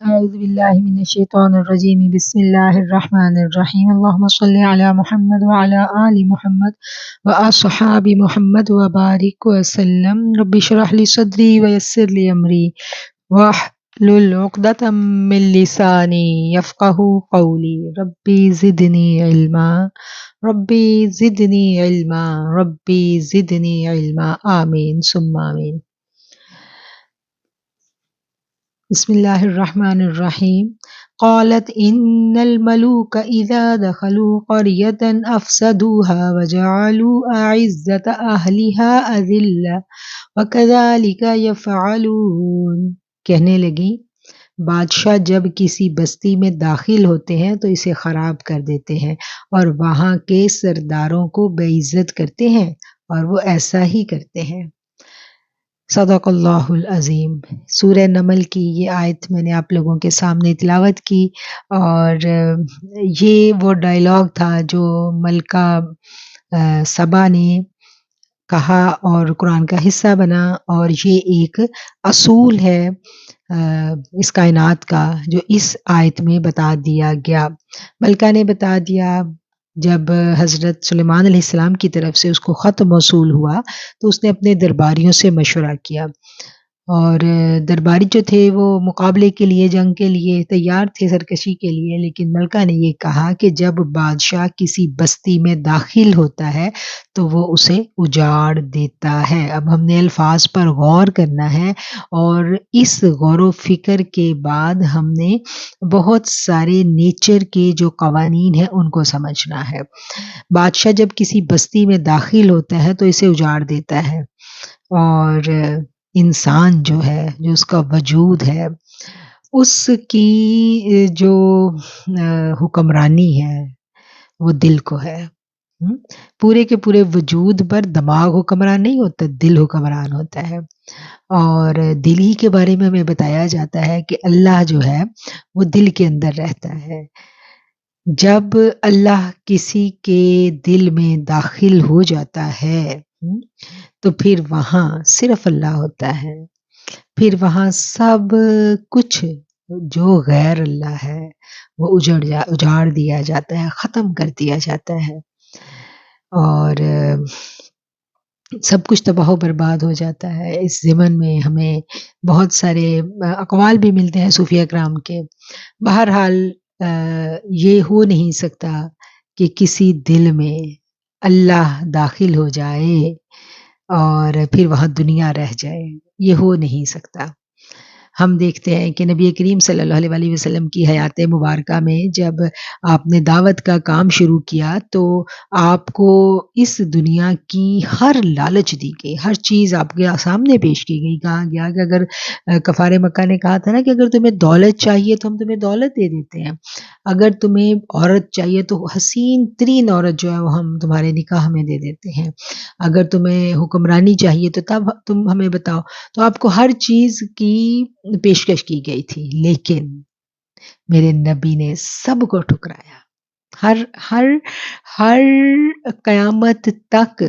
أعوذ بالله من الشيطان الرجيم بسم الله الرحمن الرحيم اللهم صل على محمد وعلى آل محمد وأصحاب محمد وبارك وسلم رب اشرح لي صدري ويسر لي أمري واحلل عقدة من لساني يفقه قولي ربي زدني علما ربي زدني علما ربي زدني علما آمين ثم آمين. بسم الله الرحمن الرحيم. قالت إن الملوك إذا دخلوا قرية أفسدوها وجعلوا أعزة أهلها أذلة وكذلك يفعلون. کہنے لگی بادشاہ جب کسی بستی میں داخل ہوتے ہیں تو اسے خراب کر دیتے ہیں اور وہاں کے سرداروں کو بے عزت کرتے ہیں اور وہ ایسا ہی کرتے ہیں۔ صدق اللہ العظیم۔ سورہ نمل کی یہ آیت میں نے آپ لوگوں کے سامنے تلاوت کی، اور یہ وہ ڈائلاگ تھا جو ملکہ سبا نے کہا اور قرآن کا حصہ بنا، اور یہ ایک اصول ہے اس کائنات کا جو اس آیت میں بتا دیا گیا۔ ملکہ نے بتا دیا، جب حضرت سلیمان علیہ السلام کی طرف سے اس کو خط موصول ہوا تو اس نے اپنے درباریوں سے مشورہ کیا، اور درباری جو تھے وہ مقابلے کے لیے، جنگ کے لیے تیار تھے، سرکشی کے لیے، لیکن ملکہ نے یہ کہا کہ جب بادشاہ کسی بستی میں داخل ہوتا ہے تو وہ اسے اجاڑ دیتا ہے۔ اب ہم نے الفاظ پر غور کرنا ہے، اور اس غور و فکر کے بعد ہم نے بہت سارے نیچر کے جو قوانین ہیں ان کو سمجھنا ہے۔ بادشاہ جب کسی بستی میں داخل ہوتا ہے تو اسے اجاڑ دیتا ہے، اور انسان جو ہے، جو اس کا وجود ہے، اس کی جو حکمرانی ہے وہ دل کو ہے۔ پورے کے پورے وجود پر دماغ حکمران نہیں ہوتا، دل حکمران ہوتا ہے، اور دل ہی کے بارے میں ہمیں بتایا جاتا ہے کہ اللہ جو ہے وہ دل کے اندر رہتا ہے۔ جب اللہ کسی کے دل میں داخل ہو جاتا ہے تو پھر وہاں صرف اللہ ہوتا ہے، پھر وہاں سب کچھ جو غیر اللہ ہے وہ اجاڑ دیا جاتا ہے، ختم کر دیا جاتا ہے، اور سب کچھ تباہ و برباد ہو جاتا ہے۔ اس ضمن میں ہمیں بہت سارے اقوال بھی ملتے ہیں صوفیہ کرام کے۔ بہرحال یہ ہو نہیں سکتا کہ کسی دل میں اللہ داخل ہو جائے اور پھر وہاں دنیا رہ جائے، یہ ہو نہیں سکتا۔ ہم دیکھتے ہیں کہ نبی کریم صلی اللہ علیہ وسلم کی حیات مبارکہ میں جب آپ نے دعوت کا کام شروع کیا تو آپ کو اس دنیا کی ہر لالچ دی گئی، ہر چیز آپ کے سامنے پیش کی گئی۔ کہا گیا کہ اگر کفار مکہ نے کہا تھا نا کہ اگر تمہیں دولت چاہیے تو ہم تمہیں دولت دے دیتے ہیں، اگر تمہیں عورت چاہیے تو حسین ترین عورت جو ہے وہ ہم تمہارے نکاح میں دے دیتے ہیں، اگر تمہیں حکمرانی چاہیے تو تب تم ہمیں بتاؤ۔ تو آپ کو ہر چیز کی پیشکش کی گئی تھی، لیکن میرے نبی نے سب کو ٹھکرایا۔ ہر قیامت تک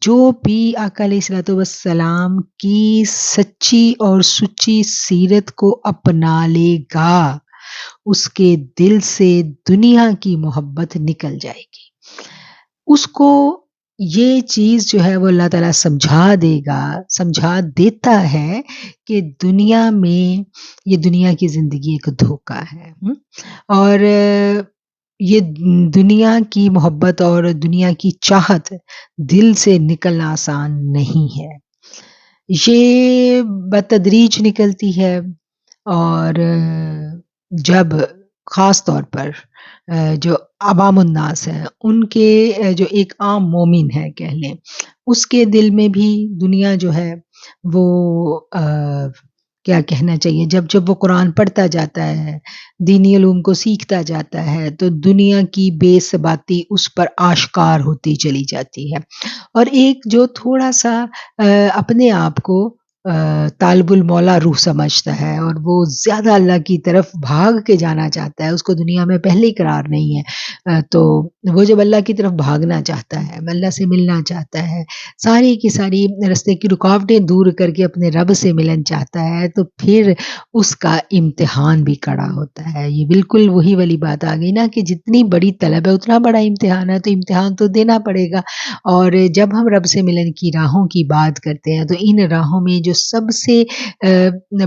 جو بھی آقا علیہ الصلوۃ والسلام کی سچی اور سچی سیرت کو اپنا لے گا، اس کے دل سے دنیا کی محبت نکل جائے گی۔ اس کو یہ چیز جو ہے وہ اللہ تعالیٰ سمجھا دیتا ہے کہ دنیا میں یہ دنیا کی زندگی ایک دھوکہ ہے، اور یہ دنیا کی محبت اور دنیا کی چاہت دل سے نکلنا آسان نہیں ہے، یہ بتدریج نکلتی ہے، اور جب خاص طور پر جو عوام الناس ہیں ان کے جو ایک عام مومن ہے کہہ لیں، اس کے دل میں بھی دنیا جو ہے وہ کیا کہنا چاہیے، جب وہ قرآن پڑھتا جاتا ہے، دینی علوم کو سیکھتا جاتا ہے تو دنیا کی بے ثباتی اس پر آشکار ہوتی چلی جاتی ہے، اور ایک جو تھوڑا سا اپنے آپ کو طالب المولا روح سمجھتا ہے اور وہ زیادہ اللہ کی طرف بھاگ کے جانا چاہتا ہے، اس کو دنیا میں پہلے ہی قرار نہیں ہے، تو وہ جب اللہ کی طرف بھاگنا چاہتا ہے، اللہ سے ملنا چاہتا ہے، ساری کی ساری راستے کی رکاوٹیں دور کر کے اپنے رب سے ملن چاہتا ہے، تو پھر اس کا امتحان بھی کڑا ہوتا ہے۔ یہ بالکل وہی والی بات آ گئی نا کہ جتنی بڑی طلب ہے اتنا بڑا امتحان ہے، تو امتحان تو دینا پڑے گا۔ اور جب ہم رب سے ملن کی راہوں کی بات کرتے ہیں تو ان راہوں میں جو سب سے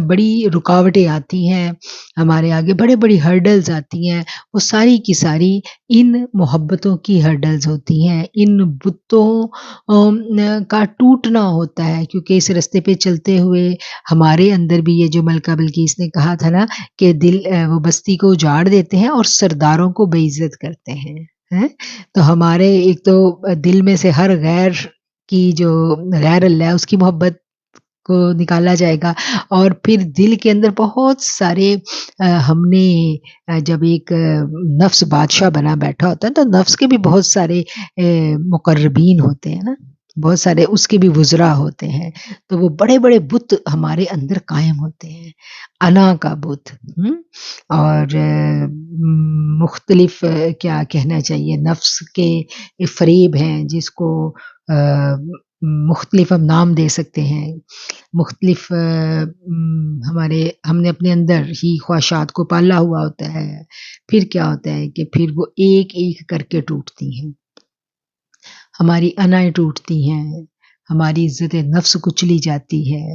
بڑی رکاوٹیں آتی ہیں، ہمارے آگے بڑے بڑی ہرڈلز آتی ہیں، وہ ساری کی ساری ان محبتوں کی ہرڈلز ہوتی ہیں، ان بتوں کا ٹوٹنا ہوتا ہے، کیونکہ اس رستے پہ چلتے ہوئے ہمارے اندر بھی یہ جو ملکہ بلقیس نے کہا تھا نا کہ دل وہ بستی کو اجاڑ دیتے ہیں اور سرداروں کو بے عزت کرتے ہیں، ہیں؟ تو ہمارے ایک تو دل میں سے ہر غیر کی جو غیر اللہ ہے اس کی محبت کو نکالا جائے گا، اور پھر دل کے اندر بہت سارے ہم نے جب ایک نفس بادشاہ بنا بیٹھا ہوتا ہے تو نفس کے بھی بہت سارے مقربین ہوتے ہیں نا، بہت سارے اس کے بھی وزراء ہوتے ہیں، تو وہ بڑے بڑے بت ہمارے اندر قائم ہوتے ہیں، انا کا بت، اور مختلف کیا کہنا چاہیے، نفس کے فریب ہیں جس کو مختلف ہم نام دے سکتے ہیں، مختلف ہم نے اپنے اندر ہی خواہشات کو پالا ہوا ہوتا ہے، پھر کیا ہوتا ہے کہ پھر وہ ایک ایک کر کے ٹوٹتی ہیں، ہماری انائیں ٹوٹتی ہیں، ہماری عزت نفس کچلی جاتی ہے،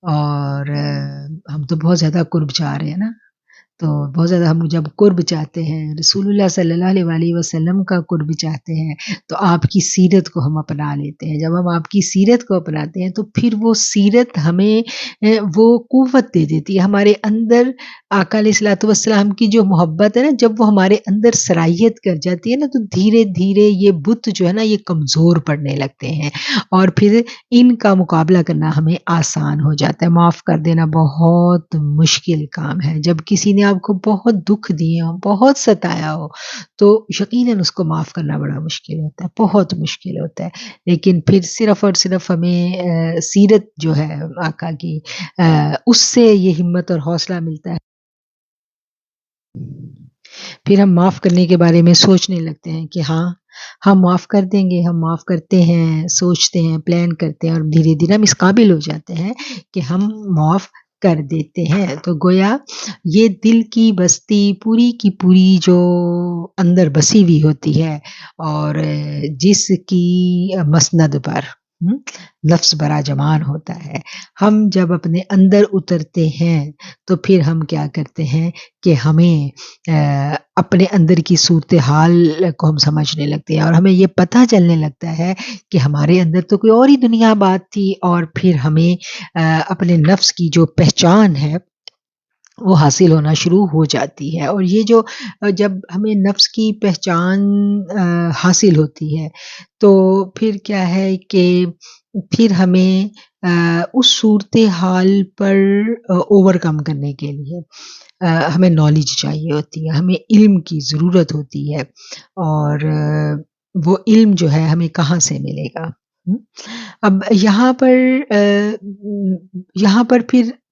اور ہم تو بہت زیادہ قرب چاہ رہے ہیں نا، تو بہت زیادہ ہم جب قرب چاہتے ہیں، رسول اللہ صلی اللہ علیہ وسلم کا قرب چاہتے ہیں، تو آپ کی سیرت کو ہم اپنا لیتے ہیں۔ جب ہم آپ کی سیرت کو اپناتے ہیں تو پھر وہ سیرت ہمیں وہ قوت دے دیتی ہے، ہمارے اندر آقا علیہ الصلوۃ والسلام کی جو محبت ہے نا، جب وہ ہمارے اندر سرائیت کر جاتی ہے نا، تو دھیرے دھیرے یہ بت جو ہے نا یہ کمزور پڑنے لگتے ہیں، اور پھر ان کا مقابلہ کرنا ہمیں آسان ہو جاتا ہے۔ معاف کر دینا بہت مشکل کام ہے، جب کسی نے آپ کو بہت دکھ دیے ہو، بہت ستایا ہو، تو یقیناً اس کو معاف کرنا بڑا مشکل ہوتا ہے، بہت مشکل ہوتا ہے، لیکن پھر صرف اور صرف ہمیں سیرت جو ہے آقا کی، اس سے یہ ہمت اور حوصلہ ملتا ہے، پھر ہم معاف کرنے کے بارے میں سوچنے لگتے ہیں کہ ہاں ہم معاف کر دیں گے، ہم معاف کرتے ہیں، سوچتے ہیں، پلان کرتے ہیں، اور دھیرے دھیرے ہم اس قابل ہو جاتے ہیں کہ ہم معاف کر دیتے ہیں۔ تو گویا یہ دل کی بستی پوری کی پوری جو اندر بسی ہوئی ہوتی ہے، اور جس کی مسند پر نفس براجمان ہوتا ہے، ہم جب اپنے اندر اترتے ہیں تو پھر ہم کیا کرتے ہیں کہ ہمیں اپنے اندر کی صورتحال کو ہم سمجھنے لگتے ہیں، اور ہمیں یہ پتہ چلنے لگتا ہے کہ ہمارے اندر تو کوئی اور ہی دنیا بات تھی، اور پھر ہمیں اپنے نفس کی جو پہچان ہے وہ حاصل ہونا شروع ہو جاتی ہے، اور یہ جو جب ہمیں نفس کی پہچان حاصل ہوتی ہے تو پھر کیا ہے کہ پھر ہمیں اس صورتحال پر اوور کم کرنے کے لیے ہمیں نالج چاہیے ہوتی ہے، ہمیں علم کی ضرورت ہوتی ہے، اور وہ علم جو ہے ہمیں کہاں سے ملے گا؟ اب یہاں پر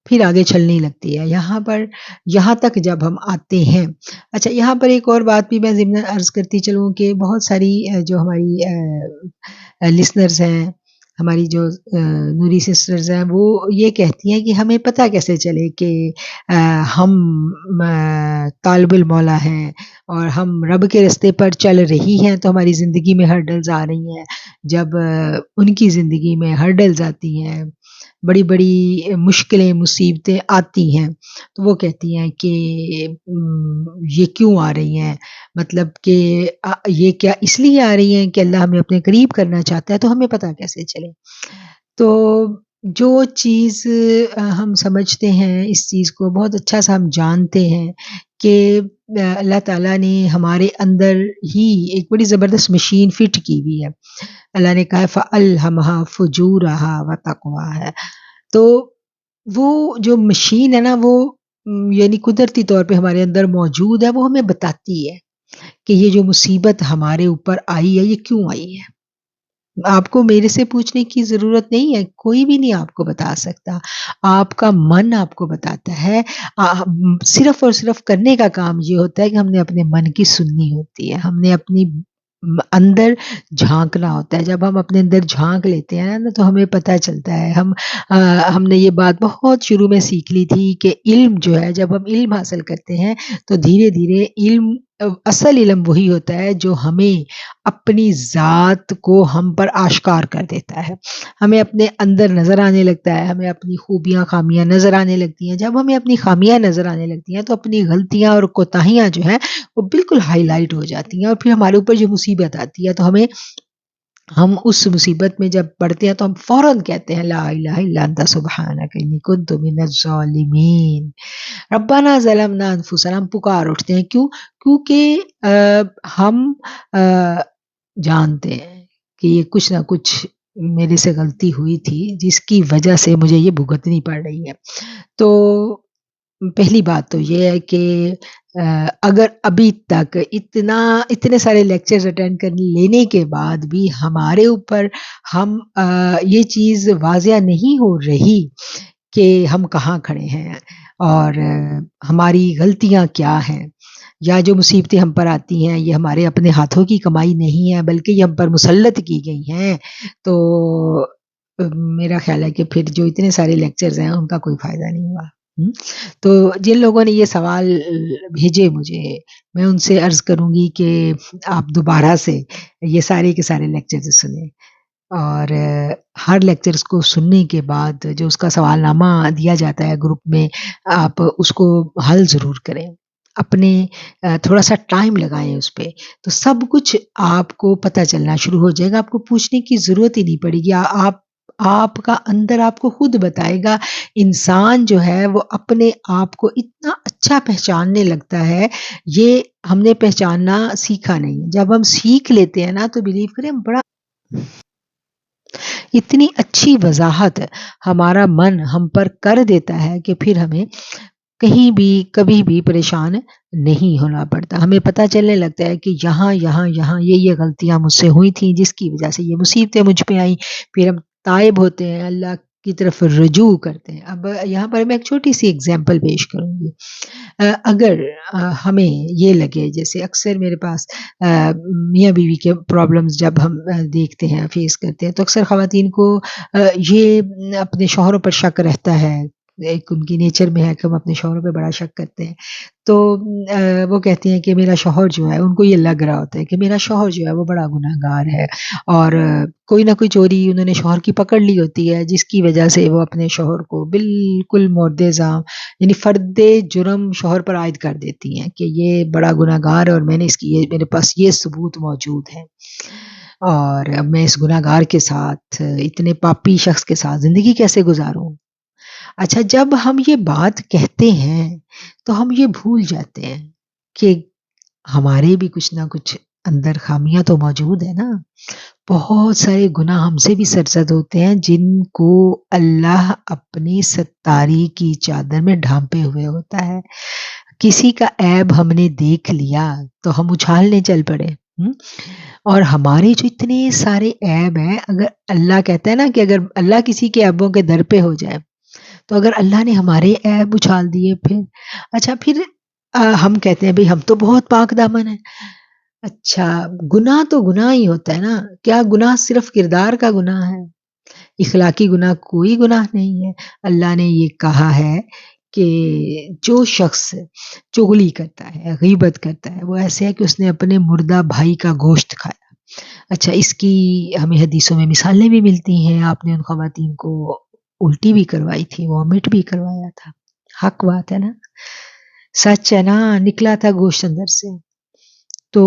پھر آگے چلنے لگتی ہے، یہاں تک جب ہم آتے ہیں۔ اچھا، یہاں پر ایک اور بات بھی میں ضمناً عرض کرتی چلوں کہ بہت ساری جو ہماری لسنرز ہیں، ہماری جو نوری سسٹرز ہیں، وہ یہ کہتی ہیں کہ ہمیں پتہ کیسے چلے کہ ہم طالب المولا ہیں اور ہم رب کے رستے پر چل رہی ہیں، تو ہماری زندگی میں ہرڈلز آ رہی ہیں۔ جب ان کی زندگی میں ہرڈلز آتی ہیں، بڑی بڑی مشکلیں مصیبتیں آتی ہیں، تو وہ کہتی ہیں کہ یہ کیوں آ رہی ہیں، مطلب کہ یہ کیا اس لیے آ رہی ہیں کہ اللہ ہمیں اپنے قریب کرنا چاہتا ہے، تو ہمیں پتہ کیسے چلے؟ تو جو چیز ہم سمجھتے ہیں، اس چیز کو بہت اچھا سا ہم جانتے ہیں کہ اللہ تعالیٰ نے ہمارے اندر ہی ایک بڑی زبردست مشین فٹ کی ہوئی ہے۔ اللہ نے کہا ہے فَأَلْهَمَهَا فُجُورَهَا وَتَقْوَاهَا، تو وہ جو مشین ہے نا، وہ یعنی قدرتی طور پہ ہمارے اندر موجود ہے، وہ ہمیں بتاتی ہے کہ یہ جو مصیبت ہمارے اوپر آئی ہے یہ کیوں آئی ہے، آپ کو میرے سے پوچھنے کی ضرورت نہیں ہے، کوئی بھی نہیں آپ کو بتا سکتا، آپ کا من آپ کو بتاتا ہے۔ صرف اور صرف کرنے کا کام یہ ہوتا ہے کہ ہم نے اپنے من کی سننی ہوتی ہے، ہم نے اپنی اندر جھانکنا ہوتا ہے۔ جب ہم اپنے اندر جھانک لیتے ہیں نا تو ہمیں پتہ چلتا ہے۔ ہم نے یہ بات بہت شروع میں سیکھ لی تھی کہ علم جو ہے، جب ہم علم حاصل کرتے ہیں تو دھیرے دھیرے اصل علم وہی ہوتا ہے جو ہمیں اپنی ذات کو ہم پر آشکار کر دیتا ہے، ہمیں اپنے اندر نظر آنے لگتا ہے، ہمیں اپنی خوبیاں خامیاں نظر آنے لگتی ہیں۔ جب ہمیں اپنی خامیاں نظر آنے لگتی ہیں تو اپنی غلطیاں اور کوتاہیاں جو ہیں وہ بالکل ہائی لائٹ ہو جاتی ہیں، اور پھر ہمارے اوپر جو مصیبت آتی ہے تو ہم اس مصیبت میں جب پڑتے ہیں تو ہم فوراً کہتے ہیں لا الہ الا انت سبحانک انی کنت من الظالمین، ربنا ظلمنا انفسنا، ہم پکار اٹھتے ہیں۔ کیوں؟ کیونکہ ہم جانتے ہیں کہ یہ کچھ نہ کچھ میرے سے غلطی ہوئی تھی جس کی وجہ سے مجھے یہ بھگتنی پڑ رہی ہے۔ تو پہلی بات تو یہ ہے کہ اگر ابھی تک اتنے سارے لیکچرز اٹینڈ کر لینے کے بعد بھی ہمارے اوپر یہ چیز واضح نہیں ہو رہی کہ ہم کہاں کھڑے ہیں اور ہماری غلطیاں کیا ہیں، یا جو مصیبتیں ہم پر آتی ہیں یہ ہمارے اپنے ہاتھوں کی کمائی نہیں ہے بلکہ یہ ہم پر مسلط کی گئی ہیں، تو میرا خیال ہے کہ پھر جو اتنے سارے لیکچرز ہیں ان کا کوئی فائدہ نہیں ہوا۔ تو جن لوگوں نے یہ سوال بھیجے مجھے، میں ان سے عرض کروں گی کہ آپ دوبارہ سے یہ سارے کے سارے لیکچرز سنیں، اور ہر لیکچرز کو سننے کے بعد جو اس کا سوال نامہ دیا جاتا ہے گروپ میں، آپ اس کو حل ضرور کریں، اپنے تھوڑا سا ٹائم لگائیں اس پہ، تو سب کچھ آپ کو پتہ چلنا شروع ہو جائے گا، آپ کو پوچھنے کی ضرورت ہی نہیں پڑے گی۔ آپ کا اندر آپ کو خود بتائے گا۔ انسان جو ہے وہ اپنے آپ کو اتنا اچھا پہچاننے لگتا ہے، یہ ہم نے پہچاننا سیکھا نہیں ہے۔ جب ہم سیکھ لیتے ہیں نا تو بلیو کریں بڑا اتنی اچھی وضاحت ہمارا من ہم پر کر دیتا ہے کہ پھر ہمیں کہیں بھی کبھی بھی پریشان نہیں ہونا پڑتا۔ ہمیں پتہ چلنے لگتا ہے کہ یہاں یہ غلطیاں مجھ سے ہوئی تھیں جس کی وجہ سے یہ مصیبتیں مجھ پہ آئیں، پھر ہم تائب ہوتے ہیں، اللہ کی طرف رجوع کرتے ہیں۔ اب یہاں پر میں ایک چھوٹی سی اگزامپل پیش کروں گی۔ اگر ہمیں یہ لگے، جیسے اکثر میرے پاس میاں بیوی کے پرابلمز جب ہم دیکھتے ہیں، فیس کرتے ہیں، تو اکثر خواتین کو یہ اپنے شوہروں پر شک رہتا ہے، ایک ان کی نیچر میں ہے کہ ہم اپنے شوہروں پہ بڑا شک کرتے ہیں، تو وہ کہتی ہیں کہ میرا شوہر جو ہے، ان کو یہ لگ رہا ہوتا ہے کہ میرا شوہر جو ہے وہ بڑا گنہگار ہے، اور کوئی نہ کوئی چوری انہوں نے شوہر کی پکڑ لی ہوتی ہے جس کی وجہ سے وہ اپنے شوہر کو بالکل مورد الزام یعنی فرد جرم شوہر پر عائد کر دیتی ہیں کہ یہ بڑا گنہگار ہے اور میں نے میرے پاس یہ ثبوت موجود ہے، اور میں اس گنہگار کے ساتھ، اتنے پاپی شخص کے ساتھ زندگی کیسے گزاروں۔ اچھا، جب ہم یہ بات کہتے ہیں تو ہم یہ بھول جاتے ہیں کہ ہمارے بھی کچھ نہ کچھ اندر خامیاں تو موجود ہے نا، بہت سارے گناہ ہم سے بھی سرزد ہوتے ہیں جن کو اللہ اپنی ستاری کی چادر میں ڈھانپے ہوئے ہوتا ہے۔ کسی کا عیب ہم نے دیکھ لیا تو ہم اچھالنے چل پڑے، اور ہمارے جو اتنے سارے عیب ہیں، اگر اللہ کہتا ہے نا کہ اگر اللہ کسی کے عیبوں کے در پہ ہو جائے، تو اگر اللہ نے ہمارے عیب اچھال دیے پھر ہم کہتے ہیں بھئی ہم تو بہت پاک دامن ہیں۔ اچھا، گناہ تو گناہ ہی ہوتا ہے نا، کیا گناہ صرف کردار کا گناہ ہے؟ اخلاقی گناہ کوئی گناہ نہیں ہے۔ اللہ نے یہ کہا ہے کہ جو شخص چغلی کرتا ہے، غیبت کرتا ہے، وہ ایسے ہے کہ اس نے اپنے مردہ بھائی کا گوشت کھایا۔ اچھا، اس کی ہمیں حدیثوں میں مثالیں بھی ملتی ہیں، آپ نے ان خواتین کو الٹی بھی کروائی تھی، وامٹ بھی کروایا تھا، حق بات ہے نا، سچ ہے نا، نکلا تھا گوشت اندر سے۔ تو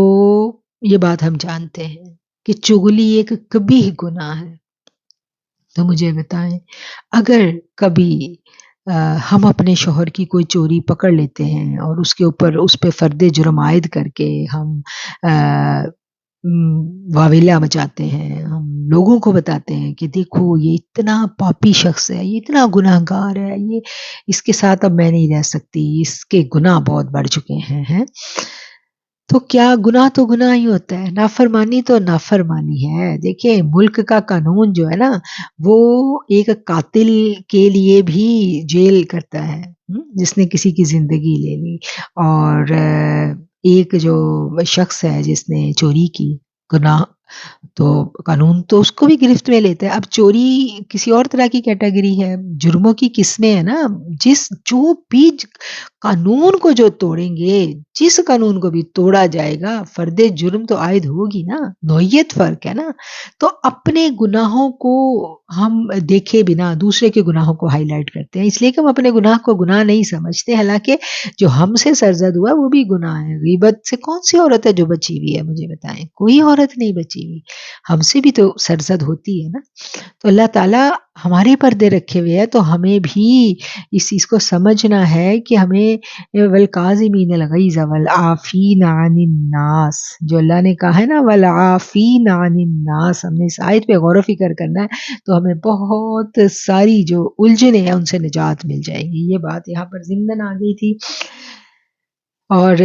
یہ بات ہم جانتے ہیں کہ چغلی ایک قبیح گناہ ہے۔ تو مجھے بتائیں، اگر کبھی ہم اپنے شوہر کی کوئی چوری پکڑ لیتے ہیں اور اس کے اوپر اس پہ فرد جرم عائد کر کے ہم واویلا مچاتے ہیں، ہم لوگوں کو بتاتے ہیں کہ دیکھو یہ اتنا پاپی شخص ہے، یہ اتنا گناہگار ہے، یہ اس کے ساتھ اب میں نہیں رہ سکتی، اس کے گناہ بہت بڑھ چکے ہیں، تو کیا گناہ تو گناہ ہی ہوتا ہے، نافرمانی تو نافرمانی ہے۔ دیکھیں ملک کا قانون جو ہے نا وہ ایک قاتل کے لیے بھی جیل کرتا ہے، جس نے کسی کی زندگی لے لی، اور ایک جو شخص ہے جس نے چوری کی گناہ، تو قانون تو اس کو بھی گرفت میں لیتا ہے۔ اب چوری کسی اور طرح کی کیٹیگری ہے، جرموں کی قسمیں ہیں نا، جو بھی قانون کو جو توڑیں گے، جس قانون کو بھی توڑا جائے گا فرد جرم تو عائد ہوگی نا، نوعیت فرق ہے نا۔ تو اپنے گناہوں کو ہم دیکھے بنا دوسرے کے گناہوں کو ہائی لائٹ کرتے ہیں، اس لیے کہ ہم اپنے گناہ کو گناہ نہیں سمجھتے، حالانکہ جو ہم سے سرزد ہوا وہ بھی گناہ ہے۔ غیبت سے کون سی عورت ہے جو بچی ہوئی ہے، مجھے بتائیں، کوئی عورت نہیں بچی ہوئی، ہم سے بھی تو سرزد ہوتی ہے نا۔ تو اللہ تعالیٰ ہمارے پردے رکھے ہوئے ہے، تو ہمیں بھی اس چیز کو سمجھنا ہے کہ ہمیں والکاظمین الغیظ والعافین عن الناس، جو اللہ نے کہا ہے نا والعافین عن الناس، ہم نے اس آیت پہ غور و فکر کرنا ہے، تو ہمیں بہت ساری جو الجھنیں ہیں ان سے نجات مل جائے گی۔ یہ بات یہاں پر ضمناً آ گئی تھی۔ اور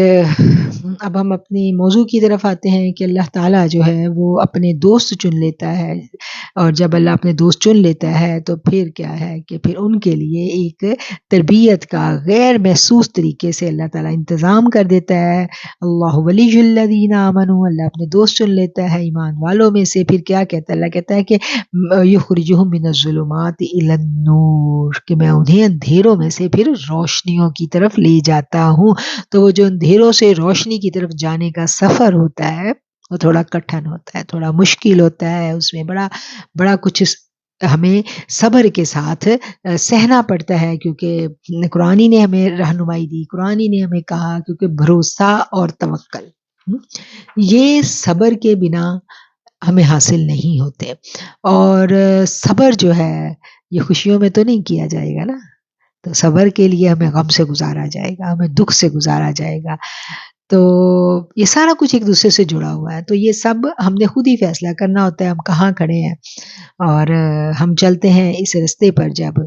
اب ہم اپنی موضوع کی طرف آتے ہیں کہ اللہ تعالیٰ جو ہے وہ اپنے دوست چن لیتا ہے، اور جب اللہ اپنے دوست چن لیتا ہے تو پھر کیا ہے کہ پھر ان کے لیے ایک تربیت کا غیر محسوس طریقے سے اللہ تعالیٰ انتظام کر دیتا ہے۔ اللہ ولی الذین آمنوا، اللہ اپنے دوست چن لیتا ہے ایمان والوں میں سے، پھر کیا کہتا ہے؟ اللہ کہتا ہے کہ یخرجہم من الظلمات الی النور، کہ میں انہیں اندھیروں میں سے پھر روشنیوں کی طرف لے جاتا ہوں۔ تو وہ جو اندھیروں سے روشنی کی طرف جانے کا سفر ہوتا ہے وہ تھوڑا کٹھن ہوتا ہے، تھوڑا مشکل ہوتا ہے، اس میں بڑا کچھ ہمیں صبر کے ساتھ سہنا پڑتا ہے، کیونکہ قرآن نے ہمیں رہنمائی دی، قرآن نے ہمیں کہا، کیونکہ بھروسہ اور توکل یہ صبر کے بنا ہمیں حاصل نہیں ہوتے۔ اور صبر جو ہے یہ خوشیوں میں تو نہیں کیا جائے گا نا، تو صبر کے لیے ہمیں غم سے گزارا جائے گا، ہمیں دکھ سے گزارا جائے گا، تو یہ سارا کچھ ایک دوسرے سے جڑا ہوا ہے۔ تو یہ سب ہم نے خود ہی فیصلہ کرنا ہوتا ہے ہم کہاں کھڑے ہیں، اور ہم چلتے ہیں اس رستے پر جب،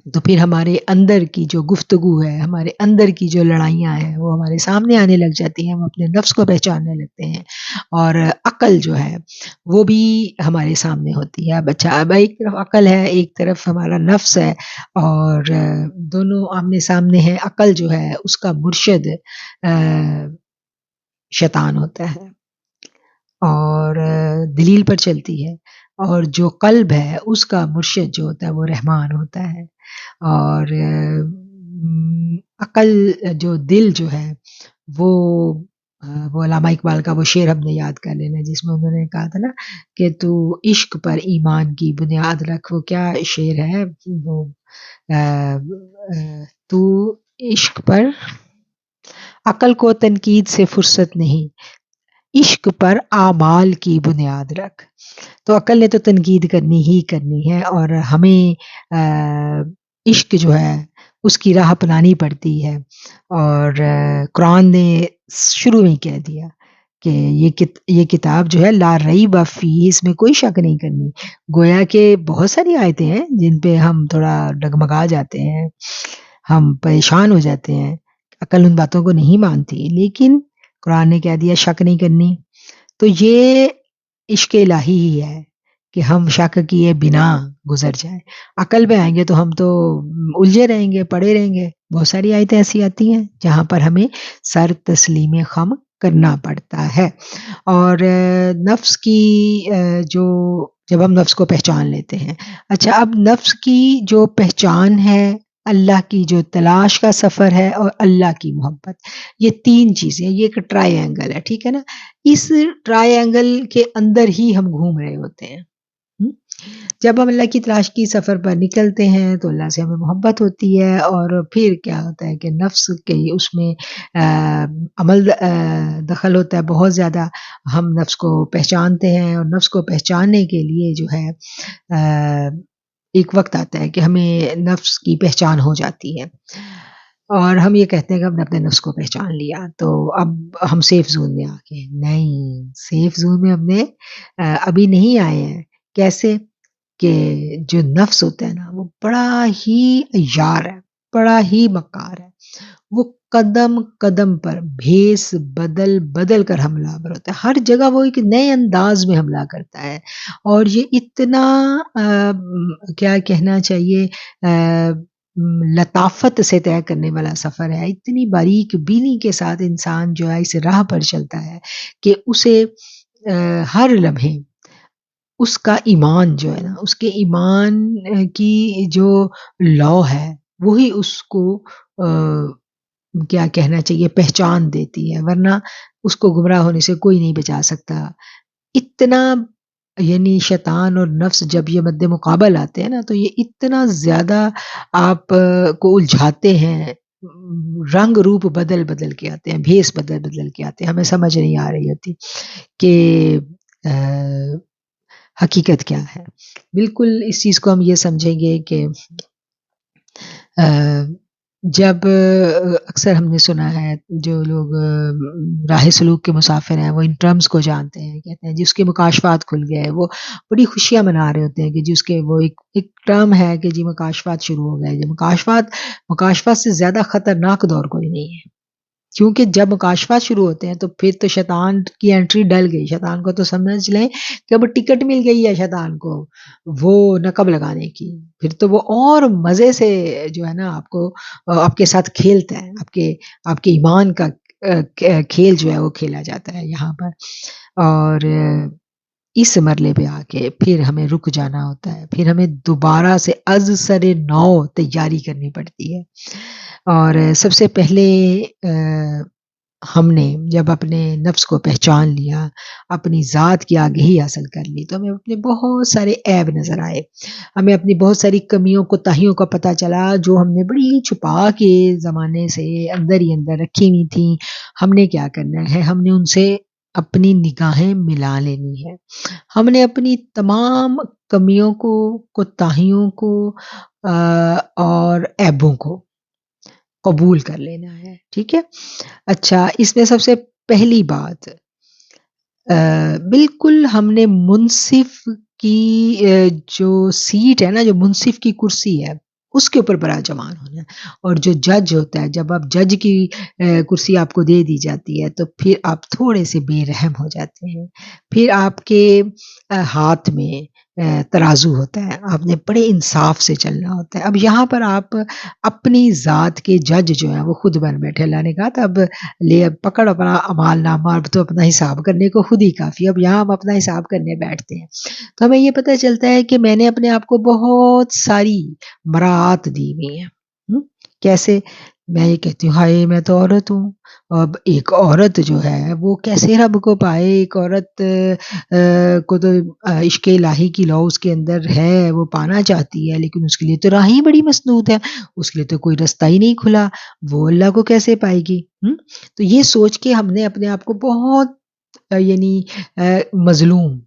تو پھر ہمارے اندر کی جو گفتگو ہے، ہمارے اندر کی جو لڑائیاں ہیں وہ ہمارے سامنے آنے لگ جاتی ہیں، ہم اپنے نفس کو پہچاننے لگتے ہیں، اور عقل جو ہے وہ بھی ہمارے سامنے ہوتی ہے۔ اب اچھا، اب ایک طرف عقل ہے، ایک طرف ہمارا نفس ہے، اور دونوں آمنے سامنے ہیں۔ عقل جو ہے اس کا مرشد شیطان ہوتا ہے، اور دلیل پر چلتی ہے، اور جو قلب ہے اس کا مرشد جو ہوتا ہے وہ رحمان ہوتا ہے، اور عقل جو دل جو ہے وہ علامہ اقبال کا وہ شعر ہم نے یاد کر لینا، جس میں انہوں نے کہا تھا نا کہ تو عشق پر ایمان کی بنیاد رکھ، وہ کیا شعر ہے وہ، تو عشق پر، عقل کو تنقید سے فرصت نہیں، عشق پر اعمال کی بنیاد رکھ۔ تو عقل نے تو تنقید کرنی ہی کرنی ہے، اور ہمیں عشق جو ہے اس کی راہ اپنانی پڑتی ہے، اور قرآن نے شروع میں کہہ دیا کہ یہ کتاب جو ہے لا ریب فیہ، اس میں کوئی شک نہیں کرنی۔ گویا کہ بہت ساری آیتیں ہیں جن پہ ہم تھوڑا ڈگمگا جاتے ہیں، ہم پریشان ہو جاتے ہیں، عقل ان باتوں کو نہیں مانتی، لیکن قرآن نے کہہ دیا شک نہیں کرنی۔ تو یہ عشق الہی ہی ہے کہ ہم شک کیے بنا گزر جائیں۔ عقل پہ آئیں گے تو ہم تو الجھے رہیں گے، پڑے رہیں گے۔ بہت ساری آیتیں ایسی آتی ہیں جہاں پر ہمیں سر تسلیم خم کرنا پڑتا ہے، اور نفس کی جب ہم نفس کو پہچان لیتے ہیں، اچھا اب نفس کی جو پہچان ہے، اللہ کی جو تلاش کا سفر ہے، اور اللہ کی محبت، یہ تین چیزیں، یہ ایک ٹرائی اینگل ہے، ٹھیک ہے نا؟ اس ٹرائی اینگل کے اندر ہی ہم گھوم رہے ہوتے ہیں۔ جب ہم اللہ کی تلاش کی سفر پر نکلتے ہیں تو اللہ سے ہمیں محبت ہوتی ہے، اور پھر کیا ہوتا ہے کہ نفس کے اس میں عمل دخل ہوتا ہے بہت زیادہ، ہم نفس کو پہچانتے ہیں، اور نفس کو پہچاننے کے لیے جو ہے ایک وقت آتا ہے کہ ہمیں نفس کی پہچان ہو جاتی ہے، اور ہم یہ کہتے ہیں کہ ہم نے اپنے نفس کو پہچان لیا، تو اب ہم سیف زون میں آ گئے۔ نہیں، سیف زون میں ہم نے ابھی نہیں آئے ہیں۔ کیسے کہ جو نفس ہوتا ہے نا وہ بڑا ہی عیار ہے، بڑا ہی مکار ہے، وہ قدم قدم پر بھیس بدل بدل کر حملہ آور ہوتا ہے، ہر جگہ وہ ایک نئے انداز میں حملہ کرتا ہے، اور یہ اتنا کیا کہنا چاہیے لطافت سے طے کرنے والا سفر ہے، اتنی باریک بینی کے ساتھ انسان جو ہے اس راہ پر چلتا ہے کہ اسے ہر لمحے اس کا ایمان جو ہے نا، اس کے ایمان کی جو لو ہے وہی اس کو کیا کہنا چاہیے پہچان دیتی ہے، ورنہ اس کو گمراہ ہونے سے کوئی نہیں بچا سکتا۔ اتنا یعنی شیطان اور نفس جب یہ مد مقابل آتے ہیں نا تو یہ اتنا زیادہ آپ کو الجھاتے ہیں، رنگ روپ بدل بدل کے آتے ہیں، بھیس بدل بدل کے آتے ہیں، ہمیں سمجھ نہیں آ رہی ہوتی کہ حقیقت کیا ہے۔ بالکل اس چیز کو ہم یہ سمجھیں گے کہ جب اکثر ہم نے سنا ہے جو لوگ راہ سلوک کے مسافر ہیں وہ ان ٹرمز کو جانتے ہیں، کہتے ہیں جس کے مکاشفات کھل گئے، وہ بڑی خوشیاں منا رہے ہوتے ہیں کہ جس کے وہ ایک ٹرم ہے کہ جی مکاشفات شروع ہو گئے۔ مکاشفات سے زیادہ خطرناک دور کوئی نہیں ہے، کیونکہ جب مکاشفات شروع ہوتے ہیں تو پھر تو شیطان کی انٹری ڈل گئی، شیطان کو تو سمجھ لیں کہ اب ٹکٹ مل گئی ہے شیطان کو وہ نقب لگانے کی، پھر تو وہ اور مزے سے جو ہے نا آپ کے ساتھ کھیلتا ہے، آپ کے ایمان کا کھیل جو ہے وہ کھیلا جاتا ہے یہاں پر۔ اور اس مرحلے پہ آ کے پھر ہمیں رک جانا ہوتا ہے، پھر ہمیں دوبارہ سے از سر نو تیاری کرنی پڑتی ہے۔ اور سب سے پہلے ہم نے جب اپنے نفس کو پہچان لیا، اپنی ذات کی آگہی حاصل کر لی، تو ہمیں اپنے بہت سارے عیب نظر آئے، ہمیں اپنی بہت ساری کمیوں کوتاہیوں کا پتہ چلا جو ہم نے بڑی چھپا کے زمانے سے اندر ہی اندر رکھی ہوئی تھیں۔ ہم نے کیا کرنا ہے، ہم نے ان سے اپنی نگاہیں ملا لینی ہے، ہم نے اپنی تمام کمیوں کو، کوتاہیوں کو اور عیبوں کو قبول کر لینا ہے، ٹھیک ہے۔ اچھا، اس میں سب سے پہلی بات بالکل ہم نے منصف کی جو سیٹ ہے نا، جو منصف کی کرسی ہے اس کے اوپر براجمان ہونا ہے، اور جو جج ہوتا ہے، جب آپ جج کی کرسی آپ کو دے دی جاتی ہے تو پھر آپ تھوڑے سے بے رحم ہو جاتے ہیں، پھر آپ کے ہاتھ میں ترازو ہوتا ہے، آپ نے بڑے انصاف سے چلنا ہوتا ہے۔ اب یہاں پر آپ اپنی ذات کے جج جو ہیں وہ خود بن بیٹھے، اللہ نے کہا تھا اب لے پکڑ اپنا اعمال نامہ، اب تو اپنا حساب کرنے کو خود ہی کافی، اب یہاں ہم اپنا حساب کرنے بیٹھتے ہیں تو ہمیں یہ پتہ چلتا ہے کہ میں نے اپنے آپ کو بہت ساری مراعات دی ہوئی ہیں۔ کیسے؟ میں یہ کہتی ہوں ہائے میں تو عورت ہوں، اب ایک عورت جو ہے وہ کیسے رب کو پائے، ایک عورت کو تو عشق الہی کی لو اس کے اندر ہے، وہ پانا چاہتی ہے، لیکن اس کے لیے تو راہیں بڑی مسدود ہے، اس کے لیے تو کوئی رستہ ہی نہیں کھلا، وہ اللہ کو کیسے پائے گی؟ تو یہ سوچ کے ہم نے اپنے آپ کو بہت یعنی مظلوم،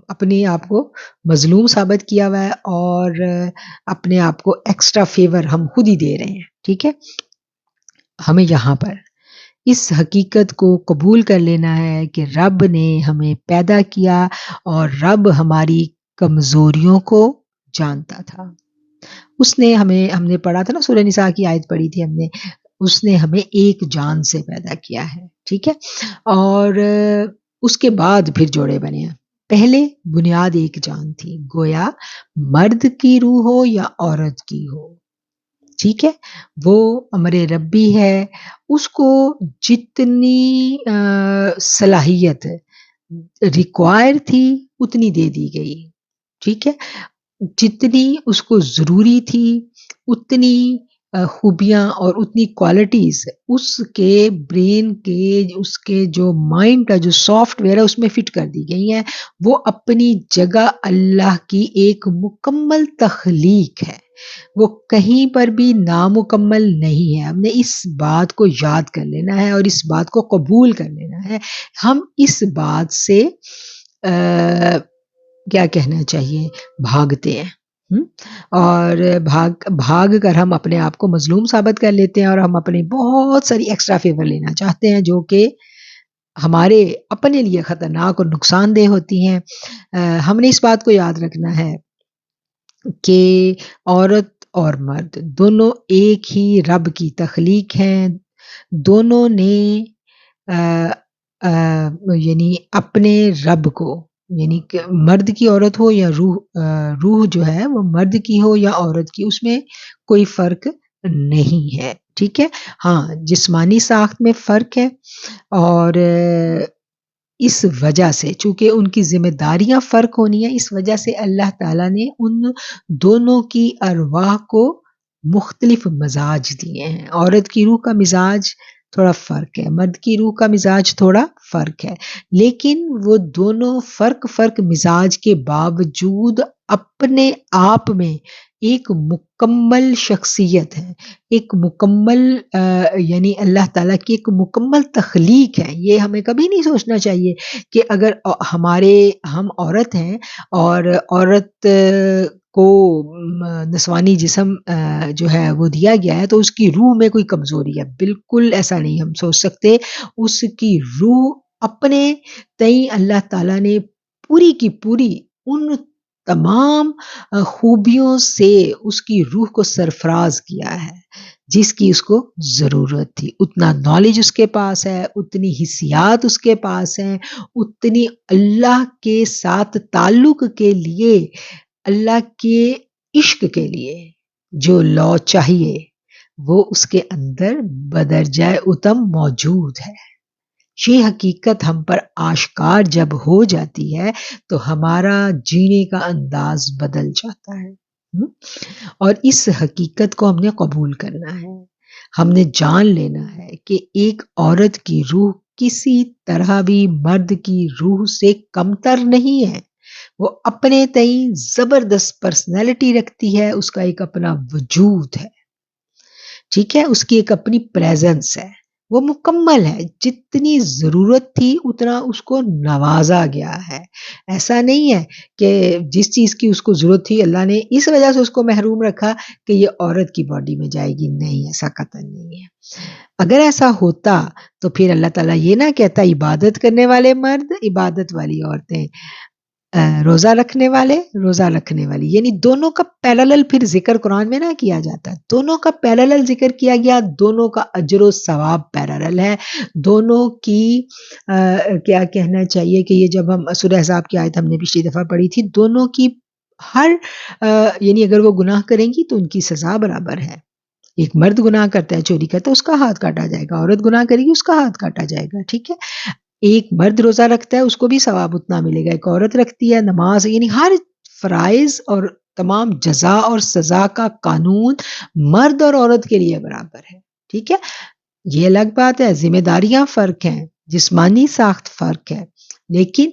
اپنے آپ کو مظلوم ثابت کیا ہوا ہے، اور اپنے آپ کو ایکسٹرا فیور ہم خود ہی دے رہے ہیں، ٹھیک ہے۔ ہمیں یہاں پر اس حقیقت کو قبول کر لینا ہے کہ رب نے ہمیں پیدا کیا اور رب ہماری کمزوریوں کو جانتا تھا۔ اس نے ہم نے پڑھا تھا نا، سورہ نساء کی آیت پڑھی تھی ہم نے، اس نے ہمیں ایک جان سے پیدا کیا ہے، ٹھیک ہے، اور اس کے بعد پھر جوڑے بنے ہیں۔ پہلے بنیاد ایک جان تھی، گویا مرد کی روح ہو یا عورت کی ہو، ٹھیک ہے، وہ امر ربی ہے، اس کو جتنی صلاحیت ریکوائر تھی اتنی دے دی گئی، ٹھیک ہے، جتنی اس کو ضروری تھی اتنی خوبیاں اور اتنی کوالٹیز اس کے برین کے، اس کے جو مائنڈ کا جو سافٹ ویئر ہے اس میں فٹ کر دی گئی ہیں، وہ اپنی جگہ اللہ کی ایک مکمل تخلیق ہے، وہ کہیں پر بھی نامکمل نہیں ہے۔ ہم نے اس بات کو یاد کر لینا ہے اور اس بات کو قبول کر لینا ہے۔ ہم اس بات سے کیا کہنا چاہیے بھاگتے ہیں، اور بھاگ کر ہم اپنے آپ کو مظلوم ثابت کر لیتے ہیں، اور ہم اپنی بہت ساری ایکسٹرا فیور لینا چاہتے ہیں جو کہ ہمارے اپنے لیے خطرناک اور نقصان دہ ہوتی ہیں۔ ہم نے اس بات کو یاد رکھنا ہے کہ عورت اور مرد دونوں ایک ہی رب کی تخلیق ہیں. دونوں نے یعنی اپنے رب کو، یعنی کہ مرد کی عورت ہو یا روح جو ہے وہ مرد کی ہو یا عورت کی، اس میں کوئی فرق نہیں ہے. ٹھیک ہے. ہاں جسمانی ساخت میں فرق ہے، اور اس وجہ سے چونکہ ان کی ذمہ داریاں فرق ہونی ہیں، اس وجہ سے اللہ تعالیٰ نے ان دونوں کی ارواح کو مختلف مزاج دیے ہیں. عورت کی روح کا مزاج تھوڑا فرق ہے، مرد کی روح کا مزاج تھوڑا فرق ہے، لیکن وہ دونوں فرق مزاج کے باوجود اپنے آپ میں ایک مکمل شخصیت ہے، ایک مکمل یعنی اللہ تعالیٰ کی ایک مکمل تخلیق ہے. یہ ہمیں کبھی نہیں سوچنا چاہیے کہ اگر ہم عورت ہیں اور عورت کو نسوانی جسم جو ہے وہ دیا گیا ہے تو اس کی روح میں کوئی کمزوری ہے. بالکل ایسا نہیں ہم سوچ سکتے. اس کی روح اپنے تئیں اللہ تعالیٰ نے پوری کی پوری ان تمام خوبیوں سے اس کی روح کو سرفراز کیا ہے جس کی اس کو ضرورت تھی. اتنا نالج اس کے پاس ہے، اتنی حسیات اس کے پاس ہیں، اتنی اللہ کے ساتھ تعلق کے لیے، اللہ کے عشق کے لیے جو لا چاہیے وہ اس کے اندر بدرجہ اتم موجود ہے. یہ حقیقت ہم پر آشکار جب ہو جاتی ہے تو ہمارا جینے کا انداز بدل جاتا ہے. اور اس حقیقت کو ہم نے قبول کرنا ہے. ہم نے جان لینا ہے کہ ایک عورت کی روح کسی طرح بھی مرد کی روح سے کمتر نہیں ہے. وہ اپنے تئیں زبردست پرسنالٹی رکھتی ہے، اس کا ایک اپنا وجود ہے. ٹھیک ہے. اس کی ایک اپنی پریزنس ہے، وہ مکمل ہے. جتنی ضرورت تھی اتنا اس کو نوازا گیا ہے. ایسا نہیں ہے کہ جس چیز کی اس کو ضرورت تھی اللہ نے اس وجہ سے اس کو محروم رکھا کہ یہ عورت کی باڈی میں جائے گی. نہیں، ایسا قطعاً نہیں ہے. اگر ایسا ہوتا تو پھر اللہ تعالیٰ یہ نہ کہتا عبادت کرنے والے مرد، عبادت والی عورتیں، روزہ رکھنے والے، روزہ رکھنے والی، یعنی دونوں کا پیرالل پھر ذکر قرآن میں نہ کیا جاتا. دونوں کا پیرالل ذکر کیا گیا، دونوں کا اجر و ثواب پیرالل ہے. دونوں کی کیا کہنا چاہیے کہ یہ جب ہم سورہ احزاب کی آیت ہم نے پچھلی دفعہ پڑھی تھی، دونوں کی ہر یعنی اگر وہ گناہ کریں گی تو ان کی سزا برابر ہے. ایک مرد گناہ کرتا ہے، چوری کرتا ہے، اس کا ہاتھ کاٹا جائے گا. عورت گناہ کرے گی، اس کا ہاتھ کاٹا جائے گا. ٹھیک ہے. ایک مرد روزہ رکھتا ہے، اس کو بھی ثواب اتنا ملے گا. ایک عورت رکھتی ہے نماز، یعنی ہر فرائض اور تمام جزا اور سزا کا قانون مرد اور عورت کے لیے برابر ہے. ٹھیک ہے. یہ الگ بات ہے، ذمہ داریاں فرق ہیں، جسمانی ساخت فرق ہے، لیکن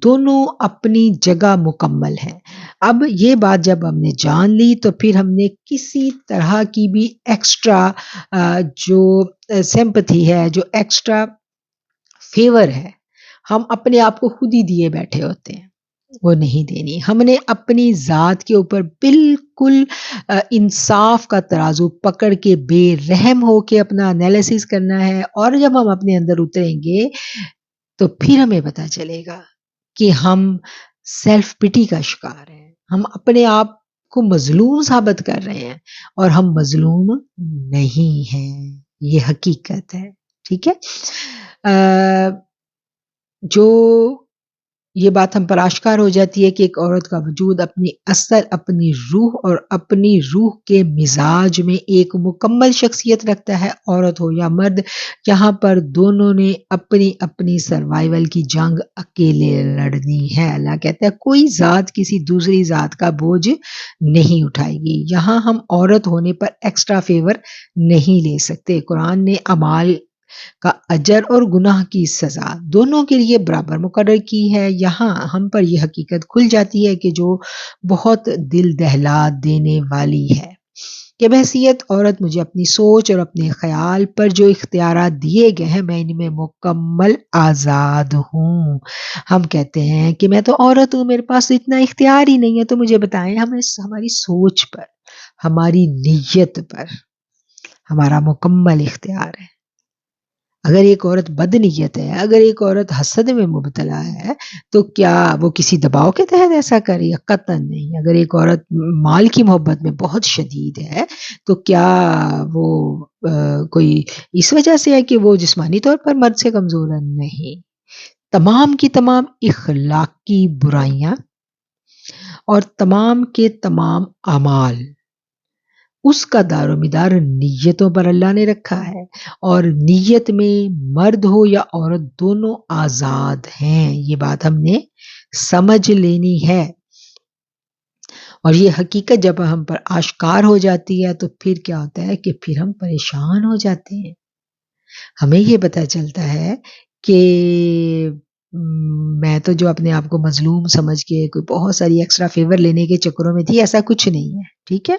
دونوں اپنی جگہ مکمل ہیں. اب یہ بات جب ہم نے جان لی تو پھر ہم نے کسی طرح کی بھی ایکسٹرا جو سمپتھی ہے، جو ایکسٹرا فیور ہے، ہم اپنے آپ کو خود ہی دیے بیٹھے ہوتے ہیں، وہ نہیں دینی. ہم نے اپنی ذات کے اوپر بالکل انصاف کا ترازو پکڑ کے بے رحم ہو کے اپنا انالیسس کرنا ہے. اور جب ہم اپنے اندر اتریں گے تو پھر ہمیں پتہ چلے گا کہ ہم سیلف پٹی کا شکار ہیں. ہم اپنے آپ کو مظلوم ثابت کر رہے ہیں اور ہم مظلوم نہیں ہیں. یہ حقیقت ہے. ٹھیک ہے. جو یہ بات ہم پر آشکار ہو جاتی ہے کہ ایک عورت کا وجود اپنی اثر، اپنی روح اور اپنی روح کے مزاج میں ایک مکمل شخصیت رکھتا ہے، عورت ہو یا مرد. یہاں پر دونوں نے اپنی اپنی سروائیول کی جنگ اکیلے لڑنی ہے. اللہ کہتا ہے کوئی ذات کسی دوسری ذات کا بوجھ نہیں اٹھائے گی. یہاں ہم عورت ہونے پر ایکسٹرا فیور نہیں لے سکتے. قرآن نے اعمال کا اجر اور گناہ کی سزا دونوں کے لیے برابر مقرر کی ہے. یہاں ہم پر یہ حقیقت کھل جاتی ہے کہ جو بہت دل دہلا دینے والی ہے کہ بحیثیت عورت مجھے اپنی سوچ اور اپنے خیال پر جو اختیارات دیے گئے ہیں میں ان میں مکمل آزاد ہوں. ہم کہتے ہیں کہ میں تو عورت ہوں، میرے پاس اتنا اختیار ہی نہیں ہے. تو مجھے بتائیں، ہمیں ہماری سوچ پر، ہماری نیت پر ہمارا مکمل اختیار ہے. اگر ایک عورت بد نیت ہے، اگر ایک عورت حسد میں مبتلا ہے تو کیا وہ کسی دباؤ کے تحت ایسا کرے؟ قطعاً نہیں۔ اگر ایک عورت مال کی محبت میں بہت شدید ہے تو کیا وہ کوئی اس وجہ سے ہے کہ وہ جسمانی طور پر مرد سے کمزور ہے؟ نہیں۔ تمام کی تمام اخلاقی برائیاں اور تمام کے تمام اعمال، اس کا دار و مدار نیتوں پر اللہ نے رکھا ہے، اور نیت میں مرد ہو یا عورت دونوں آزاد ہیں۔ یہ بات ہم نے سمجھ لینی ہے، اور یہ حقیقت جب ہم پر آشکار ہو جاتی ہے تو پھر کیا ہوتا ہے کہ پھر ہم پریشان ہو جاتے ہیں۔ ہمیں یہ پتہ چلتا ہے کہ میں تو جو اپنے آپ کو مظلوم سمجھ کے کوئی بہت ساری ایکسٹرا فیور لینے کے چکروں میں تھی، ایسا کچھ نہیں ہے، ٹھیک ہے۔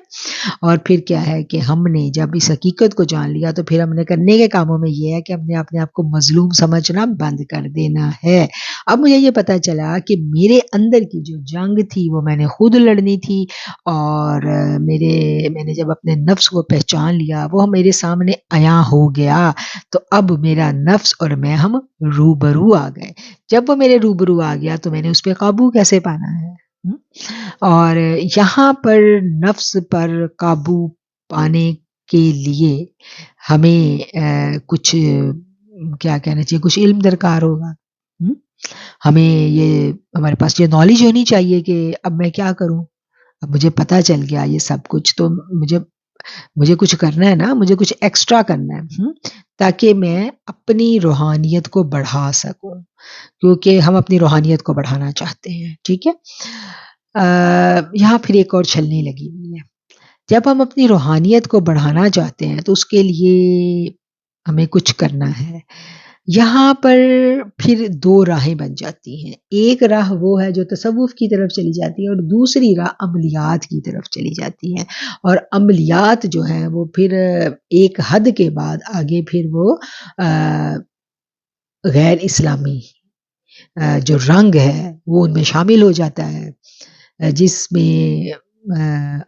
اور پھر کیا ہے کہ ہم نے جب اس حقیقت کو جان لیا تو پھر ہم نے کرنے کے کاموں میں یہ ہے کہ ہم نے اپنے آپ کو مظلوم سمجھنا بند کر دینا ہے۔ اب مجھے یہ پتہ چلا کہ میرے اندر کی جو جنگ تھی وہ میں نے خود لڑنی تھی، اور میں نے جب اپنے نفس کو پہچان لیا، وہ میرے سامنے عیاں ہو گیا، تو اب میرا نفس اور میں ہم روبرو آ گئے۔ جب وہ میرے روبرو آ گیا تو میں نے اس پہ قابو کیسے پانا ہے؟ اور یہاں پر نفس پر قابو پانے کے لیے ہمیں کچھ کیا کہنا چاہیے، کچھ علم درکار ہوگا۔ ہمیں یہ ہمارے پاس یہ نالج ہونی چاہیے کہ اب میں کیا کروں، اب مجھے پتہ چل گیا یہ سب کچھ، تو مجھے کچھ کرنا ہے نا، مجھے کچھ ایکسٹرا کرنا ہے، تاکہ میں اپنی روحانیت کو بڑھا سکوں، کیونکہ ہم اپنی روحانیت کو بڑھانا چاہتے ہیں، ٹھیک ہے۔ یہاں پھر ایک اور چھلنی لگی ہوئی ہے۔ جب ہم اپنی روحانیت کو بڑھانا چاہتے ہیں تو اس کے لیے ہمیں کچھ کرنا ہے۔ یہاں پر پھر دو راہیں بن جاتی ہیں۔ ایک راہ وہ ہے جو تصوف کی طرف چلی جاتی ہے، اور دوسری راہ عملیات کی طرف چلی جاتی ہے، اور عملیات جو ہیں وہ پھر ایک حد کے بعد آگے پھر وہ غیر اسلامی جو رنگ ہے وہ ان میں شامل ہو جاتا ہے، جس میں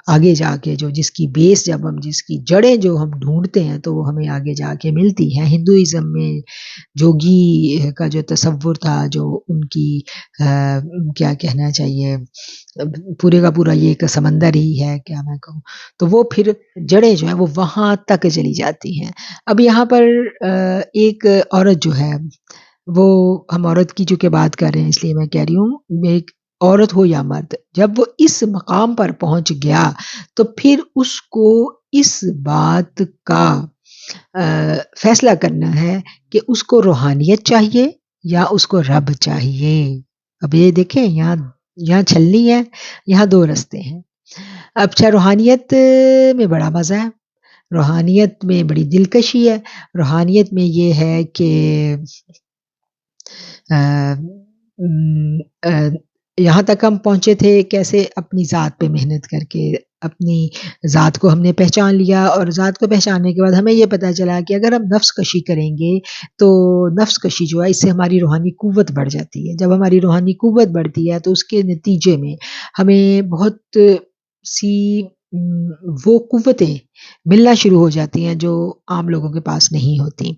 آگے جا کے جس کی بیس، جب ہم جس کی جڑیں جو ہم ڈھونڈتے ہیں تو وہ ہمیں آگے جا کے ملتی ہیں۔ ہندوازم میں جوگی کا جو تصور تھا، جو ان کی کیا کہنا چاہیے، پورے کا پورا یہ ایک سمندر ہی ہے، کیا میں کہوں، تو وہ پھر جڑیں جو ہیں وہ وہاں تک چلی جاتی ہیں۔ اب یہاں پر ایک عورت جو ہے، وہ ہم عورت کی چونکہ بات کر رہے ہیں اس لیے میں کہہ رہی ہوں، ایک عورت ہو یا مرد، جب وہ اس مقام پر پہنچ گیا تو پھر اس کو اس بات کا فیصلہ کرنا ہے کہ اس کو روحانیت چاہیے یا اس کو رب چاہیے۔ اب یہ دیکھیں، یہاں چھلنی ہے، یہاں دو رستے ہیں۔ اب روحانیت میں بڑا مزہ ہے، روحانیت میں بڑی دلکشی ہے، روحانیت میں یہ ہے کہ یہاں تک ہم پہنچے تھے کیسے؟ اپنی ذات پہ محنت کر کے، اپنی ذات کو ہم نے پہچان لیا، اور ذات کو پہچاننے کے بعد ہمیں یہ پتہ چلا کہ اگر ہم نفس کشی کریں گے تو نفس کشی جو ہے، اس سے ہماری روحانی قوت بڑھ جاتی ہے۔ جب ہماری روحانی قوت بڑھتی ہے تو اس کے نتیجے میں ہمیں بہت سی وہ قوتیں ملنا شروع ہو جاتی ہیں جو عام لوگوں کے پاس نہیں ہوتی۔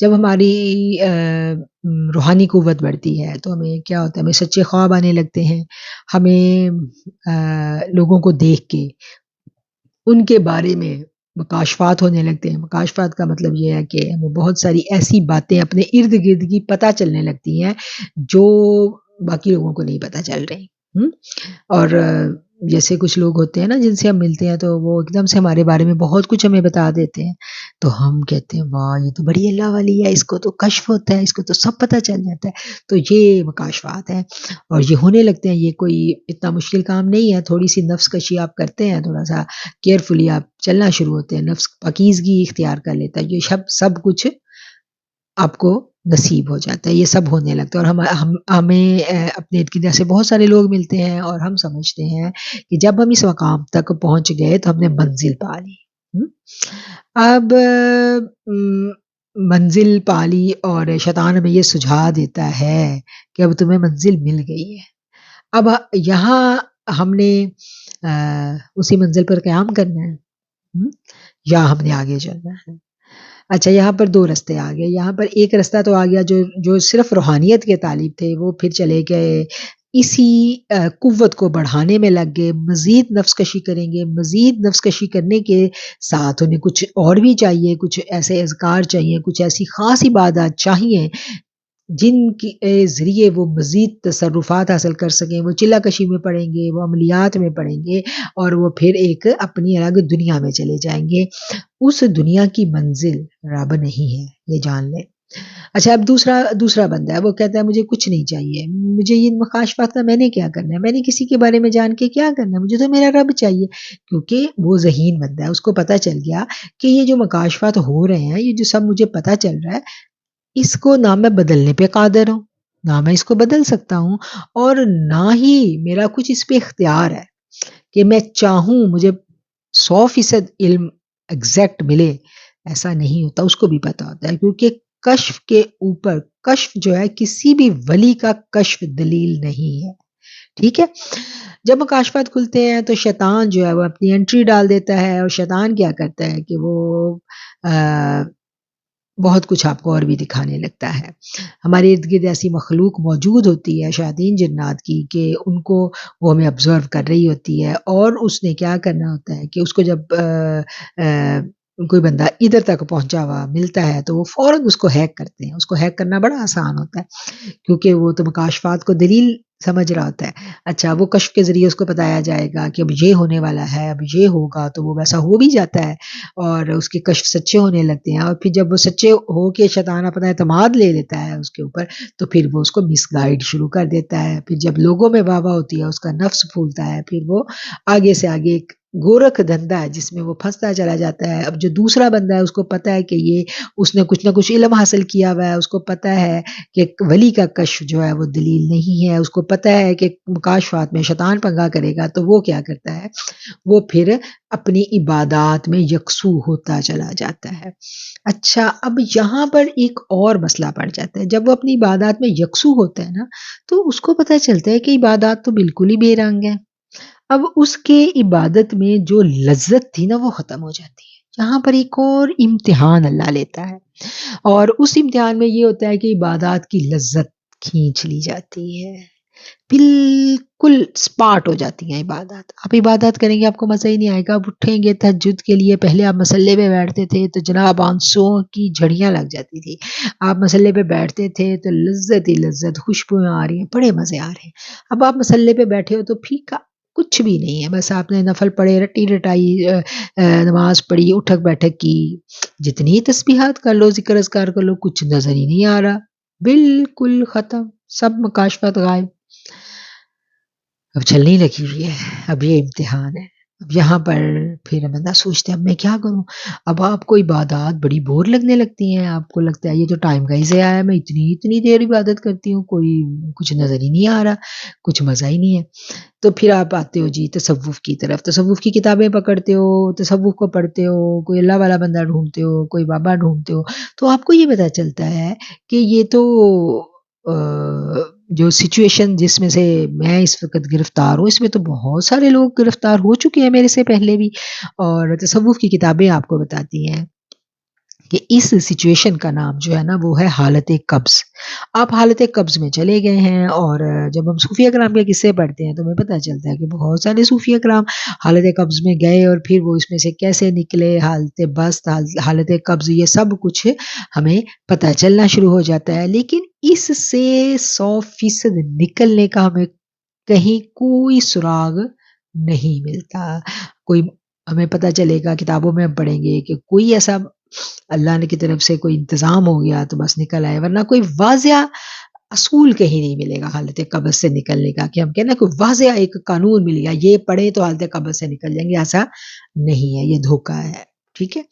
جب ہماری روحانی قوت بڑھتی ہے تو ہمیں کیا ہوتا ہے، ہمیں سچے خواب آنے لگتے ہیں، ہمیں لوگوں کو دیکھ کے ان کے بارے میں مکاشفات ہونے لگتے ہیں۔ مکاشفات کا مطلب یہ ہے کہ ہمیں بہت ساری ایسی باتیں اپنے ارد گرد کی پتہ چلنے لگتی ہیں جو باقی لوگوں کو نہیں پتہ چل رہی۔ اور جیسے کچھ لوگ ہوتے ہیں نا جن سے ہم ملتے ہیں تو وہ ایک دم سے ہمارے بارے میں بہت کچھ ہمیں بتا دیتے ہیں، تو ہم کہتے ہیں واہ یہ تو بڑی اللہ والی ہے، اس کو تو کشف ہوتا ہے، اس کو تو سب پتہ چل جاتا ہے۔ تو یہ مکاشفات ہیں، اور یہ ہونے لگتے ہیں۔ یہ کوئی اتنا مشکل کام نہیں ہے، تھوڑی سی نفس کشی آپ کرتے ہیں، تھوڑا سا کیئرفلی آپ چلنا شروع ہوتے ہیں، نفس پاکیزگی اختیار کر لیتا ہے، یہ سب کچھ آپ کو نصیب ہو جاتا ہے، یہ سب ہونے لگتا ہے۔ اور ہمیں اپنے ارد گرد سے بہت سارے لوگ ملتے ہیں اور ہم سمجھتے ہیں کہ جب ہم اس مقام تک پہنچ گئے تو ہم نے منزل پا لی۔ اب منزل پا لی اور شیطان ہمیں یہ سجھا دیتا ہے کہ اب تمہیں منزل مل گئی ہے، اب یہاں ہم نے اسی منزل پر قیام کرنا ہے یا ہم نے آگے چلنا ہے۔ اچھا یہاں پر دو رستے آ گئے. یہاں پر ایک رستہ تو آ گیا جو صرف روحانیت کے طالب تھے، وہ پھر چلے گئے اسی قوت کو بڑھانے میں لگ گئے، مزید نفس کشی کریں گے. مزید نفس کشی کرنے کے ساتھ انہیں کچھ اور بھی چاہیے، کچھ ایسے اذکار چاہیے، کچھ ایسی خاص عبادات چاہیے جن کے ذریعے وہ مزید تصرفات حاصل کر سکیں. وہ چلہ کشی میں پڑیں گے، وہ عملیات میں پڑیں گے، اور وہ پھر ایک اپنی الگ دنیا میں چلے جائیں گے. اس دنیا کی منزل رب نہیں ہے، یہ جان لیں. اچھا اب دوسرا بندہ ہے، وہ کہتا ہے مجھے کچھ نہیں چاہیے، مجھے ان مخاشفات کا میں نے کیا کرنا ہے، میں نے کسی کے بارے میں جان کے کیا کرنا ہے، مجھے تو میرا رب چاہیے. کیونکہ وہ ذہین بندہ ہے، اس کو پتہ چل گیا کہ یہ جو مکاشفات ہو رہے ہیں، یہ جو سب مجھے پتہ چل رہا ہے، اس کو نہ میں بدلنے پہ قادر ہوں، نہ میں اس کو بدل سکتا ہوں، اور نہ ہی میرا کچھ اس پہ اختیار ہے کہ میں چاہوں مجھے 100% علم ایگزیکٹ ملے. ایسا نہیں ہوتا، اس کو بھی پتا ہوتا ہے. کیونکہ کشف کے اوپر کشف جو ہے کسی بھی ولی کا کشف دلیل نہیں ہے. ٹھیک ہے. جب مکاشفات کھلتے ہیں تو شیطان جو ہے وہ اپنی انٹری ڈال دیتا ہے، اور شیطان کیا کرتا ہے کہ وہ بہت کچھ آپ کو اور بھی دکھانے لگتا ہے. ہمارے ارد گرد ایسی مخلوق موجود ہوتی ہے شیاطین جنات کی کہ ان کو وہ ہمیں آبزرو کر رہی ہوتی ہے، اور اس نے کیا کرنا ہوتا ہے کہ اس کو جب کوئی بندہ ادھر تک پہنچا ہوا ملتا ہے تو وہ فوراً اس کو ہیک کرتے ہیں. اس کو ہیک کرنا بڑا آسان ہوتا ہے کیونکہ وہ تو مکاشفات کو دلیل سمجھ رہا ہوتا ہے. اچھا وہ کشف کے ذریعے اس کو بتایا جائے گا کہ اب یہ ہونے والا ہے، اب یہ ہوگا، تو وہ ویسا ہو بھی جاتا ہے، اور اس کے کشف سچے ہونے لگتے ہیں. اور پھر جب وہ سچے ہو کے شیطان اپنا اعتماد لے لیتا ہے اس کے اوپر، تو پھر وہ اس کو مس گائیڈ شروع کر دیتا ہے. پھر جب لوگوں میں واہ واہ ہوتی ہے، اس کا نفس پھولتا ہے، پھر وہ آگے سے آگے ایک گورکھ دھندا ہے جس میں وہ پھنستا چلا جاتا ہے. اب جو دوسرا بندہ ہے اس کو پتا ہے کہ یہ اس نے کچھ نہ کچھ علم حاصل کیا ہوا ہے، اس کو پتا ہے کہ ولی کا کشف جو ہے وہ دلیل نہیں ہے، اس کو پتا ہے کہ مکاشفات میں شیطان پنگا کرے گا، تو وہ کیا کرتا ہے، وہ پھر اپنی عبادات میں یکسو ہوتا چلا جاتا ہے. اچھا اب یہاں پر ایک اور مسئلہ پڑ جاتا ہے. جب وہ اپنی عبادات میں یکسو ہوتا ہے نا، تو اس کو پتہ چلتا ہے کہ عبادات تو بالکل ہی بے رنگ ہے. اب اس کے عبادت میں جو لذت تھی نا وہ ختم ہو جاتی ہے. یہاں پر ایک اور امتحان اللہ لیتا ہے، اور اس امتحان میں یہ ہوتا ہے کہ عبادات کی لذت کھینچ لی جاتی ہے، بالکل سپاٹ ہو جاتی ہیں عبادات. آپ عبادات کریں گے آپ کو مزہ ہی نہیں آئے گا. آپ اٹھیں گے تہجد کے لیے، پہلے آپ مسلے پہ بیٹھتے تھے تو جناب آنسوں کی جھڑیاں لگ جاتی تھی. آپ مسلے پہ بیٹھتے تھے تو لذت ہی لذت، خوشبوئیں آ رہی ہیں، بڑے مزے آ رہے ہیں. اب آپ مسلے پہ بیٹھے ہو تو پھیکا کچھ بھی نہیں ہے، بس آپ نے نفل پڑھے، رٹی رٹائی نماز پڑھی، اٹھک بیٹھک کی، جتنی تسبیحات کر لو، ذکر اذکار کر لو، کچھ نظر ہی نہیں آ رہا، بالکل ختم، سب مکاشفات غائب. اب چلنے لگی ہوئی ہے، اب یہ امتحان ہے. اب یہاں پر پھر بندہ سوچتے ہیں اب میں کیا کروں. اب آپ کو عبادات بڑی بور لگنے لگتی ہیں، آپ کو لگتا ہے یہ تو ٹائم کا ہی ضیاع ہے، میں اتنی دیر عبادت کرتی ہوں، کوئی کچھ نظر ہی نہیں آ رہا، کچھ مزہ ہی نہیں ہے. تو پھر آپ آتے ہو جی تصوف کی طرف، تصوف کی کتابیں پکڑتے ہو، تصوف کو پڑھتے ہو، کوئی اللہ والا بندہ ڈھونڈتے ہو، کوئی بابا ڈھونڈتے ہو، تو آپ کو یہ پتہ چلتا ہے کہ یہ تو جو سچویشن جس میں سے میں اس وقت گرفتار ہوں، اس میں تو بہت سارے لوگ گرفتار ہو چکے ہیں میرے سے پہلے بھی. اور تصوف کی کتابیں آپ کو بتاتی ہیں کہ اس سچویشن کا نام جو ہے نا وہ ہے حالت قبض. آپ حالت قبض میں چلے گئے ہیں، اور جب ہم صوفیہ کرام کے قصے پڑھتے ہیں تو ہمیں پتہ چلتا ہے کہ بہت سارے صوفیہ کرام حالت قبض میں گئے، اور پھر وہ اس میں سے کیسے نکلے، حالت بست، حالت قبض، یہ سب کچھ ہمیں پتہ چلنا شروع ہو جاتا ہے. لیکن اس سے 100% نکلنے کا ہمیں کہیں کوئی سراغ نہیں ملتا. کوئی ہمیں پتہ چلے گا، کتابوں میں ہم پڑھیں گے کہ کوئی ایسا اللہ نے کی طرف سے کوئی انتظام ہو گیا تو بس نکل آئے، ورنہ کوئی واضح اصول کہیں نہیں ملے گا حالت قبض سے نکلنے کا کہ ہم کہنا کوئی واضح ایک قانون مل گیا، یہ پڑھے تو حالت قبض سے نکل جائیں گے. ایسا نہیں ہے، یہ دھوکہ ہے. ٹھیک ہے.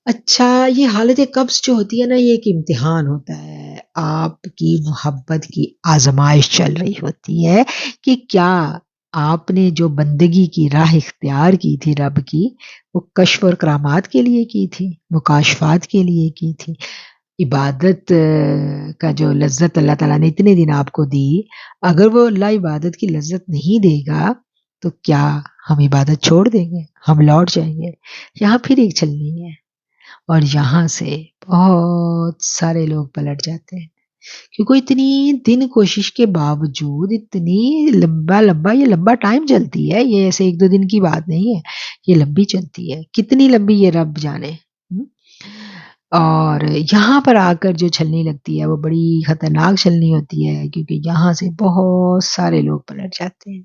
اچھا یہ حالت قبض جو ہوتی ہے نا، یہ ایک امتحان ہوتا ہے، آپ کی محبت کی آزمائش چل رہی ہوتی ہے کہ کیا آپ نے جو بندگی کی راہ اختیار کی تھی رب کی، وہ کشف اور کرامات کے لیے کی تھی، مکاشفات کے لیے کی تھی. عبادت کا جو لذت اللہ تعالیٰ نے اتنے دن آپ کو دی، اگر وہ اللہ عبادت کی لذت نہیں دے گا تو کیا ہم عبادت چھوڑ دیں گے، ہم لوٹ جائیں گے. یہاں پھر ایک چلنی ہے، اور یہاں سے بہت سارے لوگ پلٹ جاتے ہیں، کیونکہ اتنی دن کوشش کے باوجود اتنی لمبا یہ لمبا ٹائم چلتی ہے، یہ ایسے ایک دو دن کی بات نہیں ہے، یہ لمبی چلتی ہے، کتنی لمبی یہ رب جانے۔ اور یہاں پر آ کر جو چھلنی لگتی ہے وہ بڑی خطرناک چھلنی ہوتی ہے، کیونکہ یہاں سے بہت سارے لوگ پلٹ جاتے ہیں۔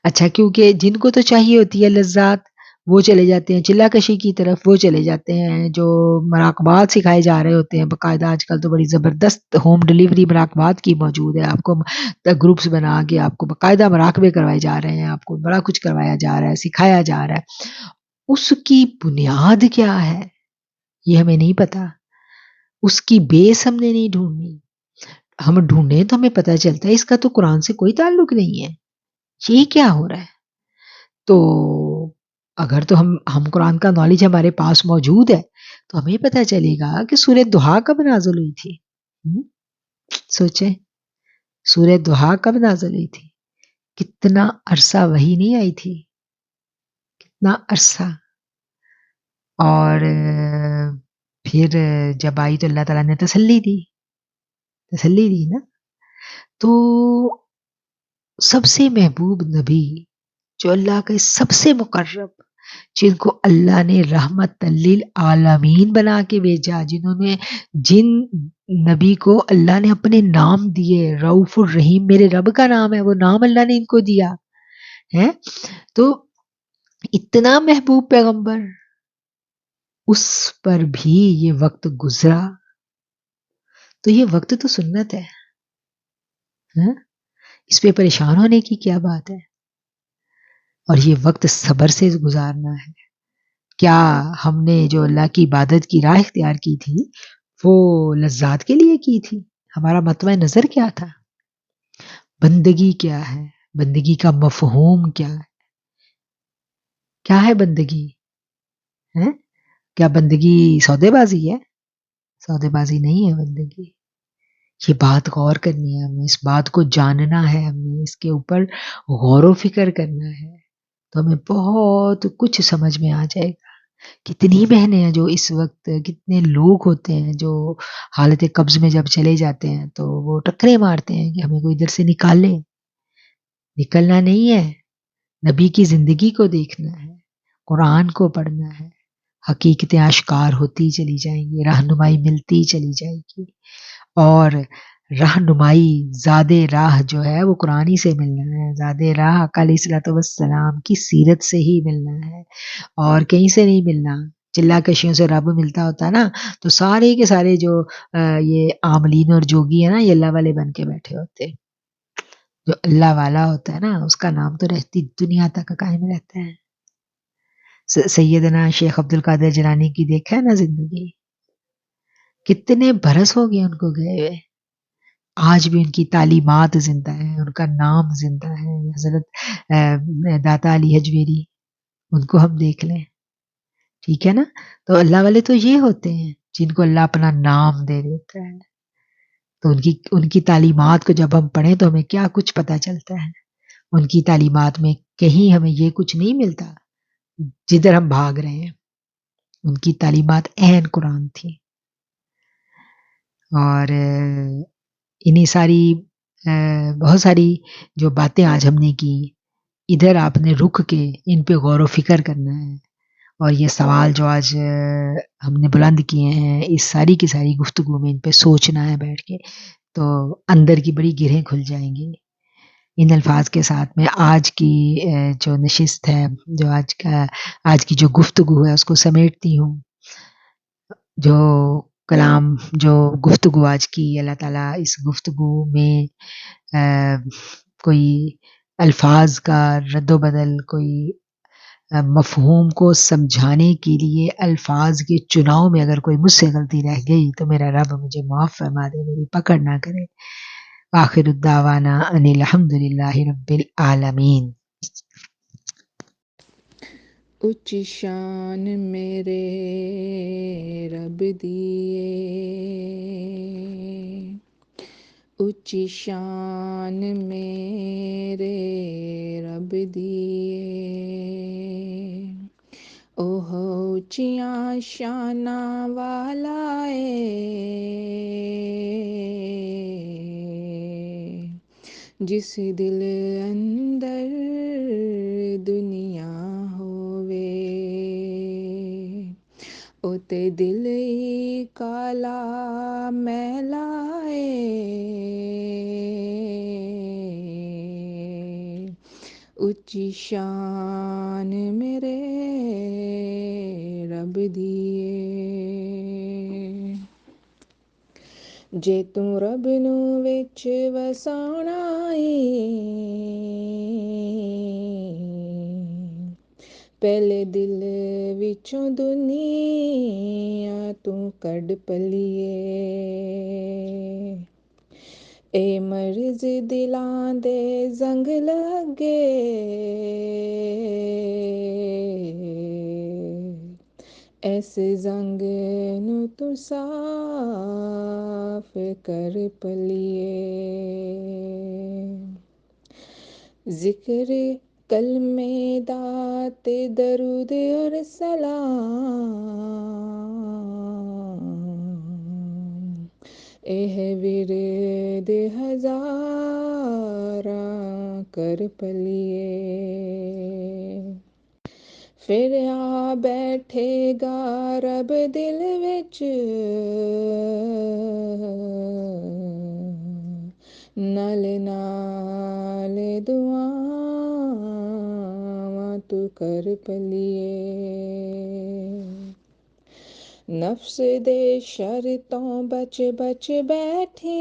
اچھا، کیونکہ جن کو تو چاہیے ہوتی ہے لذات وہ چلے جاتے ہیں چلا کشی کی طرف، وہ چلے جاتے ہیں، جو مراقبات سکھائے جا رہے ہوتے ہیں باقاعدہ، آج کل تو بڑی زبردست ہوم ڈلیوری مراقبات کی موجود ہے، آپ کو گروپس بنا کے آپ کو باقاعدہ مراقبے کروائے جا رہے ہیں، آپ کو بڑا کچھ کروایا جا رہا ہے، سکھایا جا رہا ہے۔ اس کی بنیاد کیا ہے یہ ہمیں نہیں پتا، اس کی بیس ہم نے نہیں ڈھونڈنی، ہم ڈھونڈیں تو ہمیں پتہ چلتا ہے اس کا تو قرآن سے کوئی تعلق نہیں ہے، یہ کیا ہو رہا ہے۔ تو اگر تو ہم قرآن کا نالج ہمارے پاس موجود ہے تو ہمیں پتہ چلے گا کہ سورہ دہا کب نازل ہوئی تھی۔ سوچیں، سورہ دہا کب نازل ہوئی تھی، کتنا عرصہ وحی نہیں آئی تھی، کتنا عرصہ، اور پھر جب آئی تو اللہ تعالیٰ نے تسلی دی نا۔ تو سب سے محبوب نبی جو اللہ کے سب سے مقرب، جن کو اللہ نے رحمت للعالمین بنا کے بھیجا، جن نبی کو اللہ نے اپنے نام دیے، رؤوف الرحیم میرے رب کا نام ہے، وہ نام اللہ نے ان کو دیا ہے۔ تو اتنا محبوب پیغمبر، اس پر بھی یہ وقت گزرا، تو یہ وقت تو سنت ہے، اس پہ پریشان ہونے کی کیا بات ہے؟ اور یہ وقت صبر سے گزارنا ہے۔ کیا ہم نے جو اللہ کی عبادت کی راہ اختیار کی تھی وہ لذات کے لیے کی تھی؟ ہمارا مطمع نظر کیا تھا؟ بندگی کیا ہے؟ بندگی کا مفہوم کیا ہے؟ کیا ہے بندگی؟ کیا بندگی سودے بازی ہے؟ سودے بازی نہیں ہے بندگی۔ یہ بات غور کرنی ہے ہمیں، اس بات کو جاننا ہے ہمیں، اس کے اوپر غور و فکر کرنا ہے، تو ہمیں بہت کچھ سمجھ میں آ جائے گا۔ کتنی بہنیں ہیں جو اس وقت، کتنے لوگ ہوتے ہیں جو حالت قبض میں جب چلے جاتے ہیں تو وہ ٹکرے مارتے ہیں کہ ہمیں کوئی ادھر سے نکالے۔ نکلنا نہیں ہے، نبی کی زندگی کو دیکھنا ہے، قرآن کو پڑھنا ہے، حقیقتیں آشکار ہوتی چلی جائیں گی، رہنمائی ملتی چلی جائے گی، اور رہنمائی زاد راہ جو ہے وہ قرآن سے ملنا ہے، زاد راہ علیہ الصلوۃ والسلام کی سیرت سے ہی ملنا ہے، اور کہیں سے نہیں ملنا۔ چلا کشیوں سے رب ملتا ہوتا نا تو سارے کے سارے جو یہ عاملین اور جوگی ہے نا، یہ اللہ والے بن کے بیٹھے ہوتے، جو اللہ والا ہوتا ہے نا اس کا نام تو رہتی دنیا تک قائم رہتا ہے۔ سیدنا شیخ عبد القادر جیلانی کی دیکھا ہے نا زندگی، کتنے برس ہو گئے ان کو گئے ہوئے، آج بھی ان کی تعلیمات زندہ ہیں، ان کا نام زندہ ہے۔ حضرت داتا علی حجویری، ان کو ہم دیکھ لیں، ٹھیک ہے نا۔ تو اللہ والے تو یہ ہوتے ہیں جن کو اللہ اپنا نام دے دیتا ہے، تو ان کی تعلیمات کو جب ہم پڑھیں تو ہمیں کیا کچھ پتہ چلتا ہے۔ ان کی تعلیمات میں کہیں ہمیں یہ کچھ نہیں ملتا جدھر ہم بھاگ رہے ہیں، ان کی تعلیمات عین قرآن تھی۔ اور انہی ساری بہت ساری جو باتیں آج ہم نے کی، ادھر آپ نے رک کے ان پہ غور و فکر کرنا ہے، اور یہ سوال جو آج ہم نے بلند کیے ہیں، اس ساری کی ساری گفتگو میں ان پہ سوچنا ہے بیٹھ کے، تو اندر کی بڑی گرہیں کھل جائیں گی۔ ان الفاظ کے ساتھ میں آج کی جو نشست ہے، جو آج کی جو گفتگو ہے اس کو سمیٹتی ہوں۔ جو کلام، جو گفتگو آج کی، اللہ تعالیٰ اس گفتگو میں کوئی الفاظ کا رد و بدل، کوئی مفہوم کو سمجھانے کے لیے الفاظ کے چناؤ میں اگر کوئی مجھ سے غلطی رہ گئی تو میرا رب مجھے معاف فرما دے، میری پکڑ نہ کرے۔ آخر الدعوانا ان الحمد للہ رب العالمین۔ اونچی شان میرے رب دیے، اونچی شان میرے رب دیے، اوہ ਉੱਚੀਆਂ ਸ਼ਾਨਾਂ ਵਾਲਾ ਏ ਜਿਸ ਦਿਲ ਅੰਦਰ ਦੁਨੀਆ ਹੋਵੇ ਉਹ ਤੇ ਦਿਲ ਹੀ ਕਾਲਾ ਮੈਲਾ ਏ ਉੱਚੀ ਸ਼ਾਨ ਮੇਰੇ ਰੱਬ ਦੀ ਏ ਜੇ ਤੂੰ ਰੱਬ ਨੂੰ ਵਿੱਚ ਵਸਾਉਣਾ ਏ ਪਹਿਲੇ ਦਿਲ ਵਿੱਚੋਂ ਦੁਨੀਆ ਤੂੰ ਕੱਢ ਪਲੀਏ ਏ ਮਰਜ਼ ਦਿਲਾਂ ਦੇ ਜ਼ੰਗ ਲੱਗੇ ਇਸ ਜ਼ੰਗ ਨੂੰ ਤੂੰ ਸਾਫ਼ ਕਰ ਪਲੀਏ ਜ਼ਿਕਰ ਕਲਮੇ ਦਾ ਤੇ ਦਰੂਦ ਔਰ ਸਲਾਮ ਇਹ ਵਿਰਦ ਹਜ਼ਾਰਾਂ ਕਰ ਪਲੀਏ ਫਿਰ ਆ ਬੈਠੇਗਾ ਰੱਬ ਦਿਲ ਵਿੱਚ ਨਾਲ ਨਾਲ ਦੁਆਵਾਂ ਤੂੰ ਕਰ ਪਲੀਏ ਨਫਸ ਦੇ ਸ਼ਰ ਤੋਂ ਬਚ ਬਚ ਬੈਠੀ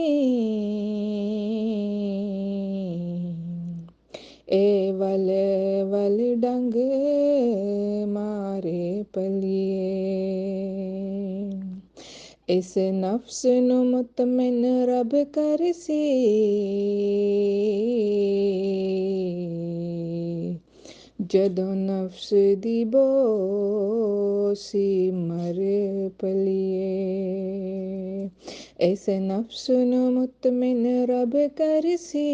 ਏ ਵਲ ਵਲ ਡੰਗ ਮਾਰੇ ਪਲੀਏ ਇਸ ਨਫਸ ਨੂੰ ਮੁਤਮਿਨ ਰੱਬ ਕਰ ਸੀ ਜਦੋਂ ਨਫਸ ਦੀ ਬੋਸੀ ਮਰ ਪਲੀਏ ਇਸ ਨਫਸ ਨੂੰ ਮੁਤਮਿਨ ਰੱਬ ਕਰ ਸੀ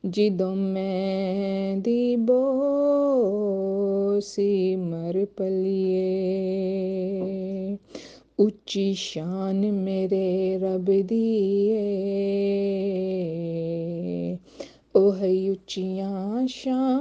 ਜਦੋਂ ਮੈਂ ਦੀ ਬੋਸੀ ਮਰ ਪਲੀਏ ਉੱਚੀ ਸ਼ਾਨ ਮੇਰੇ ਰੱਬ ਦੀ ਏ ਉਹ ਉੱਚੀਆਂ ਸ਼ਾਨਾਂ